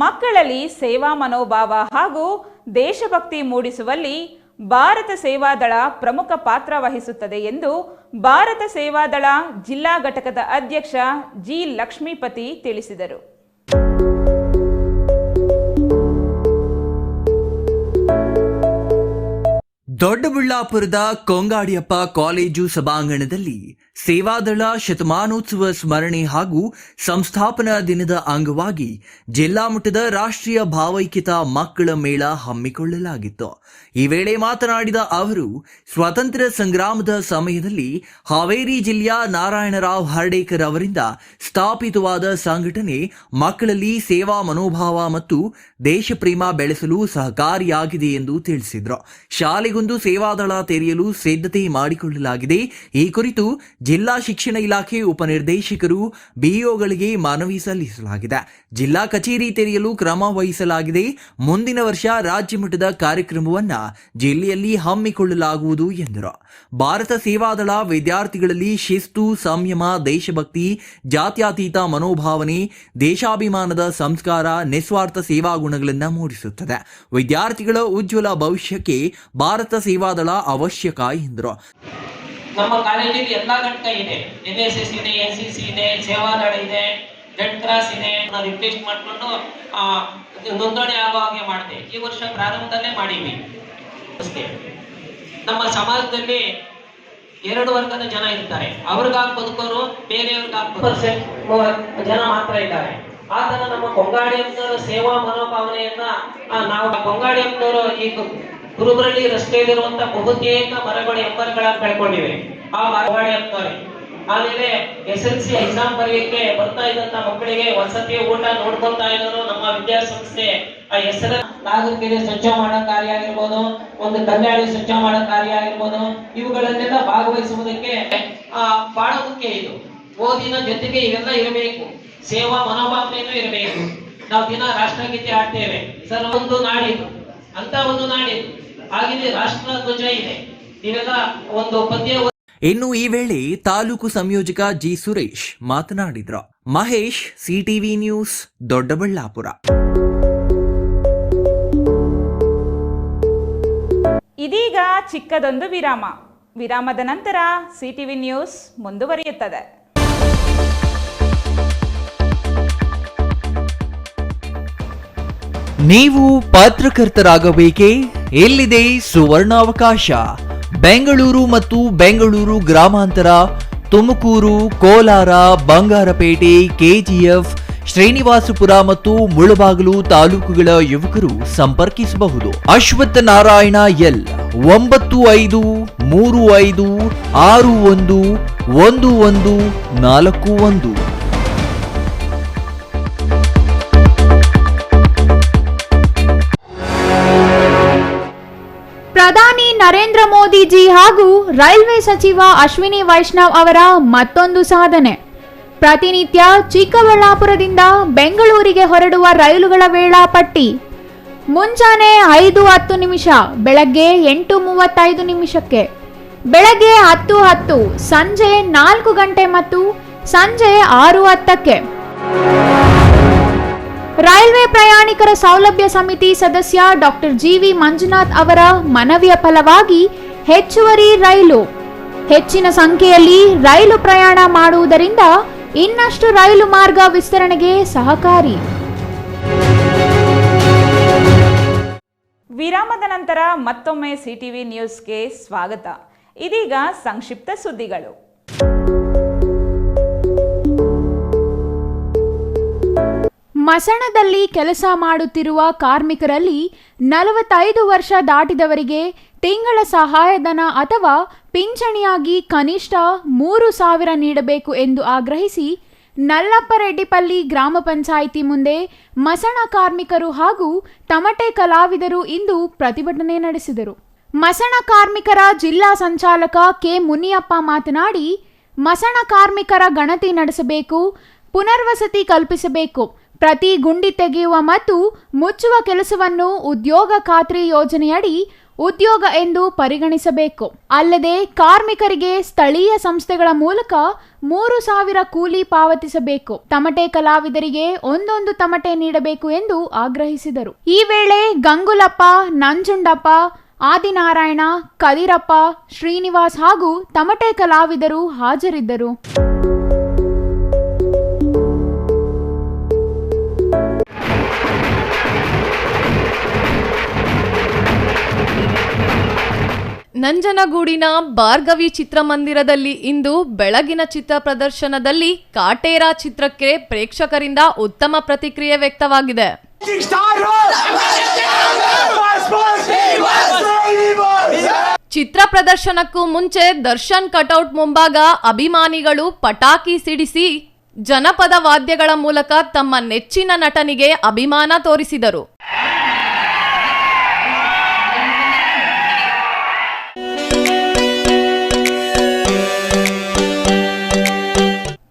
ಮಕ್ಕಳಲ್ಲಿ ಸೇವಾ ಮನೋಭಾವ ಹಾಗೂ ದೇಶಭಕ್ತಿ ಮೂಡಿಸುವಲ್ಲಿ ಭಾರತ ಸೇವಾದಳ ಪ್ರಮುಖ ಪಾತ್ರ ವಹಿಸುತ್ತದೆ ಎಂದು ಭಾರತ ಸೇವಾದಳ ಜಿಲ್ಲಾ ಘಟಕದ ಅಧ್ಯಕ್ಷ ಜಿ ಲಕ್ಷ್ಮೀಪತಿ ತಿಳಿಸಿದರು. ದೊಡ್ಡಬಳ್ಳಾಪುರದ ಕೊಂಗಾಡಿಯಪ್ಪ ಕಾಲೇಜು ಸಭಾಂಗಣದಲ್ಲಿ ಸೇವಾದಳ ಶತಮಾನೋತ್ಸವ ಸ್ಮರಣೆ ಹಾಗೂ ಸಂಸ್ಥಾಪನಾ ದಿನದ ಅಂಗವಾಗಿ ಜಿಲ್ಲಾ ಮಟ್ಟದ ರಾಷ್ಟ್ರೀಯ ಭಾವೈಕ್ಯತಾ ಮಕ್ಕಳ ಮೇಳ ಹಮ್ಮಿಕೊಳ್ಳಲಾಗಿತ್ತು. ಈ ವೇಳೆ ಮಾತನಾಡಿದ ಅವರು, ಸ್ವಾತಂತ್ರ್ಯ ಸಂಗ್ರಾಮದ ಸಮಯದಲ್ಲಿ ಹಾವೇರಿ ಜಿಲ್ಲೆಯ ನಾರಾಯಣರಾವ್ ಹರ್ಡೇಕರ್ ಅವರಿಂದ ಸ್ಥಾಪಿತವಾದ ಸಂಘಟನೆ ಮಕ್ಕಳಲ್ಲಿ ಸೇವಾ ಮನೋಭಾವ ಮತ್ತು ದೇಶಪ್ರೇಮ ಬೆಳೆಸಲು ಸಹಕಾರಿಯಾಗಿದೆ ಎಂದು ತಿಳಿಸಿದರು. ಶಾಲೆಗೊಂದು ಸೇವಾದಳ ತೆರೆಯಲು ಸಿದ್ಧತೆ ಮಾಡಿಕೊಳ್ಳಲಾಗಿದೆ. ಈ ಕುರಿತು ಜಿಲ್ಲಾ ಶಿಕ್ಷಣ ಇಲಾಖೆ ಉಪನಿರ್ದೇಶಕರು ಬಿಇಒಗಳಿಗೆ ಮನವಿ ಸಲ್ಲಿಸಲಾಗಿದೆ. ಜಿಲ್ಲಾ ಕಚೇರಿ ತೆರೆಯಲು ಕ್ರಮ ವಹಿಸಲಾಗಿದೆ. ಮುಂದಿನ ವರ್ಷ ರಾಜ್ಯ ಮಟ್ಟದ ಕಾರ್ಯಕ್ರಮವನ್ನ ಜಿಲ್ಲೆಯಲ್ಲಿ ಹಮ್ಮಿಕೊಳ್ಳಲಾಗುವುದು ಎಂದರು. ಭಾರತ ಸೇವಾದಳ ವಿದ್ಯಾರ್ಥಿಗಳಲ್ಲಿ ಶಿಸ್ತು, ಸಂಯಮ, ದೇಶಭಕ್ತಿ, ಜಾತ್ಯತೀತ ಮನೋಭಾವನೆ, ದೇಶಾಭಿಮಾನದ ಸಂಸ್ಕಾರ, ನಿಸ್ವಾರ್ಥ ಸೇವಾ ಗುಣಗಳನ್ನು ಮೂಡಿಸುತ್ತದೆ. ವಿದ್ಯಾರ್ಥಿಗಳ ಉಜ್ವಲ ಭವಿಷ್ಯಕ್ಕೆ ಭಾರತ ಸೇವಾದಳ ಅವಶ್ಯಕ ಎಂದರು. ನಮ್ಮ ಕಾಲೇಜಲ್ಲಿ ಎಲ್ಲಾ ಘಟಕ ಇದೆ. NSS ಇದೆ, NCC ಇದೆ, ಸೇವಾದಳ ಇದೆ, ರೆಡ್ ಕ್ರಾಸ್ ಇದೆ. ನಾವು ರಿಕ್ವೆಸ್ಟ್ ಮಾಡಿಕೊಂಡು ನೋಂದಣಿ ಆಗೋ ಹಾಗೆ ಮಾಡಿದೆ. ಈ ವರ್ಷ ಪ್ರಾರಂಭದಲ್ಲೇ ಮಾಡೀವಿ. ನಮ್ಮ ಸಮಾಜದಲ್ಲಿ ಎರಡು ವರ್ಗದ ಜನ ಇರ್ತಾರೆ. ಅವ್ರಿಗಾಗಿ ಬದುಕೋರು, ಬೇರೆಯವ್ರಿಗಾಗಿ 10% ಜನ ಮಾತ್ರ ಇದ್ದಾರೆ. ಆ ತರ ನಮ್ಮ ಕೊಂಗಾಡಿಯಪ್ಪನವರ ಸೇವಾ ಮನೋಭಾವನೆಯನ್ನ ನಾವು ಕೊಂಗಾಡಿಯಪ್ಪನವರು ಈ ಕುರುಬರಳ್ಳಿ ರಸ್ತೆಯಲ್ಲಿರುವಂತ ಬಹುತೇಕ ಮರಗಳು ಎಮ್ಮರಗಳಾಗಿ ಬೆಳ್ಕೊಂಡಿವೆ. ಆ ಕೊಂಗಾಡಿಯಪ್ಪನವರೇ. ಆಮೇಲೆ SSLC ಎಕ್ಸಾಮ್ ಬರೆಯಕ್ಕೆ ಬರ್ತಾ ಇದ್ದಂತ ಮಕ್ಕಳಿಗೆ ವಸತಿ, ಊಟ ನೋಡ್ಕೊಳ್ತಾ ಇರೋರು ನಮ್ಮ ವಿದ್ಯಾಸಂಸ್ಥೆ. ಆ ಹೆಸರು ನಾಗರಿಕರಿಗೆ ಸ್ವಚ್ಛ ಮಾಡೋ ಕಾರ್ಯ ಆಗಿರ್ಬೋದು, ಒಂದು ಕಲ್ಯಾಣ ಸ್ವಚ್ಛ ಮಾಡೋ ಕಾರ್ಯ ಆಗಿರ್ಬೋದು, ಇವುಗಳನ್ನೆಲ್ಲ ಭಾಗವಹಿಸುವುದಕ್ಕೆ ಬಹಳ ಮುಖ್ಯ. ಇದು ಓದಿನ ಜೊತೆಗೆ ಇವೆಲ್ಲ ಇರಬೇಕು. ಸೇವಾ ಮನೋಭಾವನೆಯೂ ಇರಬೇಕು. ನಾವು ದಿನ ರಾಷ್ಟ್ರಗೀತೆ ಆಡ್ತೇವೆ ಸರ್. ಒಂದು ನಾಡಿದು ಅಂತ ಒಂದು ನಾಡಿದು ಹಾಗೆ ರಾಷ್ಟ್ರ ಧ್ವಜ ಇದೆ. ಇವೆಲ್ಲ ಒಂದು ಪದ್ಯ. ಇನ್ನು ಈ ವೇಳೆ ತಾಲೂಕು ಸಂಯೋಜಕ ಜಿ ಸುರೇಶ್ ಮಾತನಾಡಿದ್ರು. Mahesh, CTV news, Doddaballapur. ಇದೀಗ ಚಿಕ್ಕದೊಂದು ವಿರಾಮ. ವಿರಾಮದ ನಂತರ ಸಿಟಿವಿ ನ್ಯೂಸ್ ಮುಂದುವರಿಯುತ್ತದೆ. ನೀವು ಪತ್ರಕರ್ತರಾಗಬೇಕೇ? ಎಲ್ಲಿದೆ ಸುವರ್ಣಾವಕಾಶ. ಬೆಂಗಳೂರು ಮತ್ತು ಬೆಂಗಳೂರು ಗ್ರಾಮಾಂತರ, ತುಮಕೂರು, ಕೋಲಾರ, ಬಂಗಾರಪೇಟೆ, KGF, ಶ್ರೀನಿವಾಸಪುರ ಮತ್ತು ಮುಳಬಾಗಿಲು ತಾಲೂಕುಗಳ ಯುವಕರು ಸಂಪರ್ಕಿಸಬಹುದು. ಅಶ್ವತ್ಥ ನಾರಾಯಣ ಎಲ್ 9535611141. ಪ್ರಧಾನಿ ನರೇಂದ್ರ ಮೋದಿಜಿ ಹಾಗೂ ರೈಲ್ವೆ ಸಚಿವ ಅಶ್ವಿನಿ ವೈಷ್ಣವ್ ಅವರ ಮತ್ತೊಂದು ಸಾಧನೆ. ಪ್ರತಿನಿತ್ಯ ಚಿಕ್ಕಬಳ್ಳಾಪುರದಿಂದ ಬೆಂಗಳೂರಿಗೆ ಹೊರಡುವ ರೈಲುಗಳ ವೇಳಾಪಟ್ಟಿ. ಮುಂಜಾನೆ 5:10, ಬೆಳಗ್ಗೆ 8:35, ಬೆಳಗ್ಗೆ 10:10, ಸಂಜೆ 4 ಗಂಟೆ ಮತ್ತು ಸಂಜೆ 6:10. ರೈಲ್ವೆ ಪ್ರಯಾಣಿಕರ ಸೌಲಭ್ಯ ಸಮಿತಿ ಸದಸ್ಯ ಡಾಕ್ಟರ್ GV ಮಂಜುನಾಥ್ ಅವರ ಮನವಿಯ ಫಲವಾಗಿ ಹೆಚ್ಚುವರಿ ರೈಲು. ಹೆಚ್ಚಿನ ಸಂಖ್ಯೆಯಲ್ಲಿ ರೈಲು ಪ್ರಯಾಣ ಮಾಡುವುದರಿಂದ ಇನ್ನಷ್ಟು ರೈಲು ಮಾರ್ಗ ವಿಸ್ತರಣೆಗೆ ಸಹಕಾರಿ. ವಿರಾಮದ ನಂತರ ಮತ್ತೊಮ್ಮೆ ಸಿಟಿವಿ ನ್ಯೂಸ್ಗೆ ಸ್ವಾಗತ. ಇದೀಗ ಸಂಕ್ಷಿಪ್ತ ಸುದ್ದಿಗಳು. ಮಸಣದಲ್ಲಿ ಕೆಲಸ ಮಾಡುತ್ತಿರುವ ಕಾರ್ಮಿಕರಲ್ಲಿ 45 ವರ್ಷ ದಾಟಿದವರಿಗೆ ತಿಂಗಳ ಸಹಾಯಧನ ಅಥವಾ ಪಿಂಚಣಿಯಾಗಿ ಕನಿಷ್ಠ 3,000 ನೀಡಬೇಕು ಎಂದು ಆಗ್ರಹಿಸಿ ನಲ್ಲಪ್ಪರೆಡ್ಡಿಪಲ್ಲಿ ಗ್ರಾಮ ಪಂಚಾಯಿತಿ ಮುಂದೆ ಮಸಣ ಕಾರ್ಮಿಕರು ಹಾಗೂ ತಮಟೆ ಕಲಾವಿದರು ಇಂದು ಪ್ರತಿಭಟನೆ ನಡೆಸಿದರು. ಮಸಣ ಕಾರ್ಮಿಕರ ಜಿಲ್ಲಾ ಸಂಚಾಲಕ ಕೆ ಮುನಿಯಪ್ಪ ಮಾತನಾಡಿ, ಮಸಣ ಕಾರ್ಮಿಕರ ಗಣತಿ ನಡೆಸಬೇಕು, ಪುನರ್ವಸತಿ ಕಲ್ಪಿಸಬೇಕು, ಪ್ರತಿ ಗುಂಡಿ ತೆಗೆಯುವ ಮತ್ತು ಮುಚ್ಚುವ ಕೆಲಸವನ್ನು ಉದ್ಯೋಗ ಖಾತ್ರಿ ಯೋಜನೆಯಡಿ ಉದ್ಯೋಗ ಎಂದು ಪರಿಗಣಿಸಬೇಕು. ಅಲ್ಲದೆ ಕಾರ್ಮಿಕರಿಗೆ ಸ್ಥಳೀಯ ಸಂಸ್ಥೆಗಳ ಮೂಲಕ 3,000 ಕೂಲಿ ಪಾವತಿಸಬೇಕು. ತಮಟೆ ಕಲಾವಿದರಿಗೆ 1 ತಮಟೆ ನೀಡಬೇಕು ಎಂದು ಆಗ್ರಹಿಸಿದರು. ಈ ವೇಳೆ ಗಂಗುಲಪ್ಪ, ನಂಜುಂಡಪ್ಪ, ಆದಿನಾರಾಯಣ, ಕದಿರಪ್ಪ, ಶ್ರೀನಿವಾಸ್ ಹಾಗೂ ತಮಟೆ ಕಲಾವಿದರು ಹಾಜರಿದ್ದರು. ನಂಜನಗೂಡಿನ ಭಾರ್ಗವಿ ಚಿತ್ರಮಂದಿರದಲ್ಲಿ ಇಂದು ಬೆಳಗಿನ ಚಿತ್ರ ಪ್ರದರ್ಶನದಲ್ಲಿ ಕಾಟೇರ ಚಿತ್ರಕ್ಕೆ ಪ್ರೇಕ್ಷಕರಿಂದ ಉತ್ತಮ ಪ್ರತಿಕ್ರಿಯೆ ವ್ಯಕ್ತವಾಗಿದೆ. ಚಿತ್ರ ಪ್ರದರ್ಶನಕ್ಕೂ ಮುಂಚೆ ದರ್ಶನ್ ಕಟೌಟ್ ಮುಂಭಾಗ ಅಭಿಮಾನಿಗಳು ಪಟಾಕಿ ಸಿಡಿಸಿ ಜನಪದ ವಾದ್ಯಗಳ ಮೂಲಕ ತಮ್ಮ ನೆಚ್ಚಿನ ನಟನಿಗೆ ಅಭಿಮಾನ ತೋರಿಸಿದರು.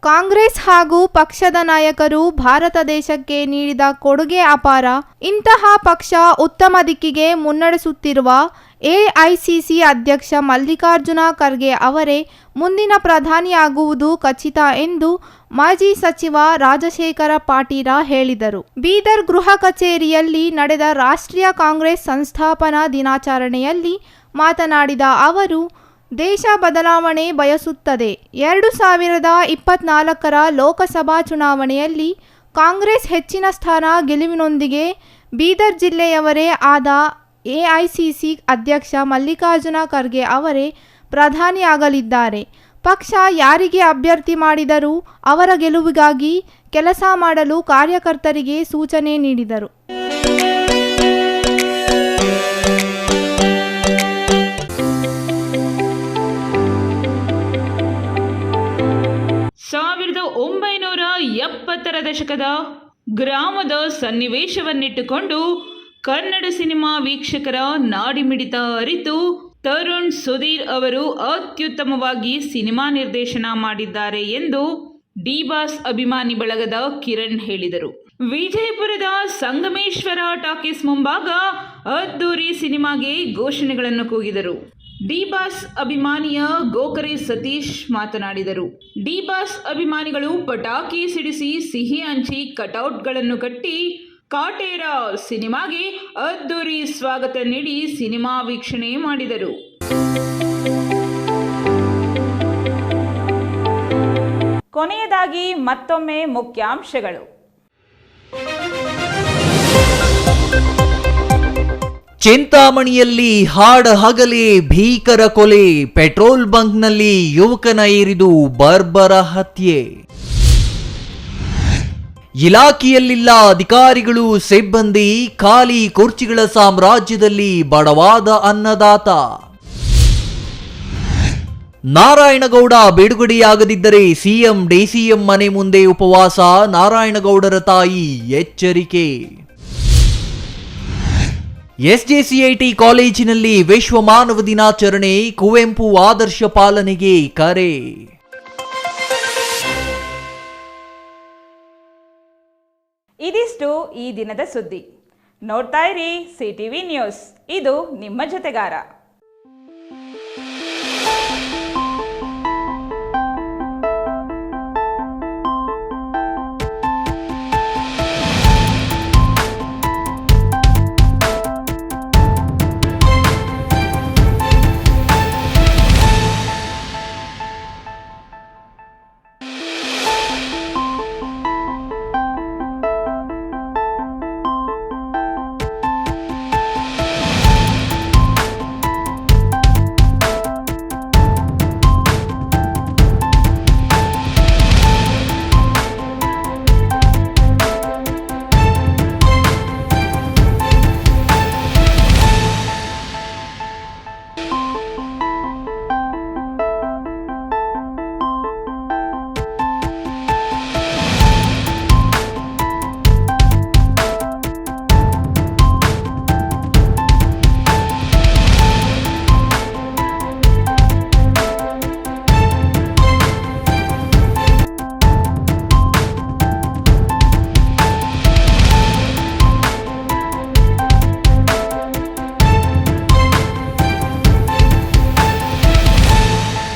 ಕಾಂಗ್ರೆಸ್ ಹಾಗೂ ಪಕ್ಷದ ನಾಯಕರು ಭಾರತ ದೇಶಕ್ಕೆ ನೀಡಿದ ಕೊಡುಗೆ ಅಪಾರ. ಇಂತಹ ಪಕ್ಷ ಉತ್ತಮ ದಿಕ್ಕಿಗೆ ಮುನ್ನಡೆಸುತ್ತಿರುವ ಎಐಸಿಸಿ ಅಧ್ಯಕ್ಷ ಮಲ್ಲಿಕಾರ್ಜುನ ಖರ್ಗೆ ಅವರೇ ಮುಂದಿನ ಪ್ರಧಾನಿಯಾಗುವುದು ಖಚಿತ ಎಂದು ಮಾಜಿ ಸಚಿವ ರಾಜಶೇಖರ ಪಾಟೀಲ ಹೇಳಿದರು. ಬೀದರ್ ಗೃಹ ಕಚೇರಿಯಲ್ಲಿ ನಡೆದ ರಾಷ್ಟ್ರೀಯ ಕಾಂಗ್ರೆಸ್ ಸಂಸ್ಥಾಪನಾ ದಿನಾಚರಣೆಯಲ್ಲಿ ಮಾತನಾಡಿದ ಅವರು, ದೇಶ ಬದಲಾವಣೆ ಬಯಸುತ್ತದೆ. 2024ರ ಲೋಕಸಭಾ ಚುನಾವಣೆಯಲ್ಲಿ ಕಾಂಗ್ರೆಸ್ ಹೆಚ್ಚಿನ ಸ್ಥಾನ ಗೆಲುವಿನೊಂದಿಗೆ ಬೀದರ್ ಜಿಲ್ಲೆಯವರೇ ಆದ ಎಐಸಿಸಿ ಅಧ್ಯಕ್ಷ ಮಲ್ಲಿಕಾರ್ಜುನ ಖರ್ಗೆ ಅವರೇ ಪ್ರಧಾನಿಯಾಗಲಿದ್ದಾರೆ. ಪಕ್ಷ ಯಾರಿಗೆ ಅಭ್ಯರ್ಥಿ ಮಾಡಿದರೂ ಅವರ ಗೆಲುವಿಗಾಗಿ ಕೆಲಸ ಮಾಡಲು ಕಾರ್ಯಕರ್ತರಿಗೆ ಸೂಚನೆ ನೀಡಿದರು. ದಶಕದ ಗ್ರಾಮದ ಸನ್ನಿವೇಶವನ್ನಿಟ್ಟುಕೊಂಡು ಕನ್ನಡ ಸಿನಿಮಾ ವೀಕ್ಷಕರ ನಾಡಿಮಿಡಿತ ಅರಿತು ತರುಣ್ ಸುಧೀರ್ ಅವರು ಅತ್ಯುತ್ತಮವಾಗಿ ಸಿನಿಮಾ ನಿರ್ದೇಶನ ಮಾಡಿದ್ದಾರೆ ಎಂದು ಡಿ-ಬಾಸ್ ಅಭಿಮಾನಿ ಬಳಗದ ಕಿರಣ್ ಹೇಳಿದರು. ವಿಜಯಪುರದ ಸಂಗಮೇಶ್ವರ ಟಾಕೀಸ್ ಮುಂಭಾಗ ಅದ್ದೂರಿ ಸಿನಿಮಾಗೆ ಘೋಷಣೆಗಳನ್ನು ಕೂಗಿದರು. ಡಿ-ಬಾಸ್ ಅಭಿಮಾನಿಯ ಗೋಕರೆ ಸತೀಶ್ ಮಾತನಾಡಿದರು. ಡಿ-ಬಾಸ್ ಅಭಿಮಾನಿಗಳು ಪಟಾಕಿ ಸಿಡಿಸಿ ಸಿಹಿ ಹಂಚಿ ಕಟೌಟ್ಗಳನ್ನು ಕಟ್ಟಿ ಕಾಟೇರ ಸಿನಿಮಾಗೆ ಅದ್ದೂರಿ ಸ್ವಾಗತ ನೀಡಿ ಸಿನಿಮಾ ವೀಕ್ಷಣೆ ಮಾಡಿದರು. ಕೊನೆಯದಾಗಿ ಮತ್ತೊಮ್ಮೆ ಮುಖ್ಯಾಂಶಗಳು. ಚಿಂತಾಮಣಿಯಲ್ಲಿ ಹಾಡಹಗಲೇ ಭೀಕರ ಕೊಲೆ, ಪೆಟ್ರೋಲ್ ಬಂಕ್ನಲ್ಲಿ ಯುವಕನ ಏರಿದು ಬರ್ಬರ ಹತ್ಯೆ. ಇಲಾಖೆಯಲ್ಲಿಲ್ಲ ಅಧಿಕಾರಿಗಳು ಸಿಬ್ಬಂದಿ, ಖಾಲಿ ಕುರ್ಚಿಗಳ ಸಾಮ್ರಾಜ್ಯದಲ್ಲಿ ಬಡವಾದ ಅನ್ನದಾತ. ನಾರಾಯಣಗೌಡ ಬಿಡುಗಡೆಯಾಗದಿದ್ದರೆ ಸಿಎಂ ಡಿಸಿಎಂ ಮನೆ ಮುಂದೆ ಉಪವಾಸ, ನಾರಾಯಣಗೌಡರ ತಾಯಿ ಎಚ್ಚರಿಕೆ. ಎಸ್ಜೆಸಿಐಟಿ ಕಾಲೇಜಿನಲ್ಲಿ ವಿಶ್ವ ಮಾನವ ದಿನಾಚರಣೆ, ಕುವೆಂಪು ಆದರ್ಶ ಪಾಲನೆಗೆ ಕರೆ. ಇದಿಷ್ಟು ಈ ದಿನದ ಸುದ್ದಿ. ನೋಡ್ತಾ ಇರಿ ಸಿಟಿವಿ ನ್ಯೂಸ್, ಇದು ನಿಮ್ಮ ಜೊತೆಗಾರ.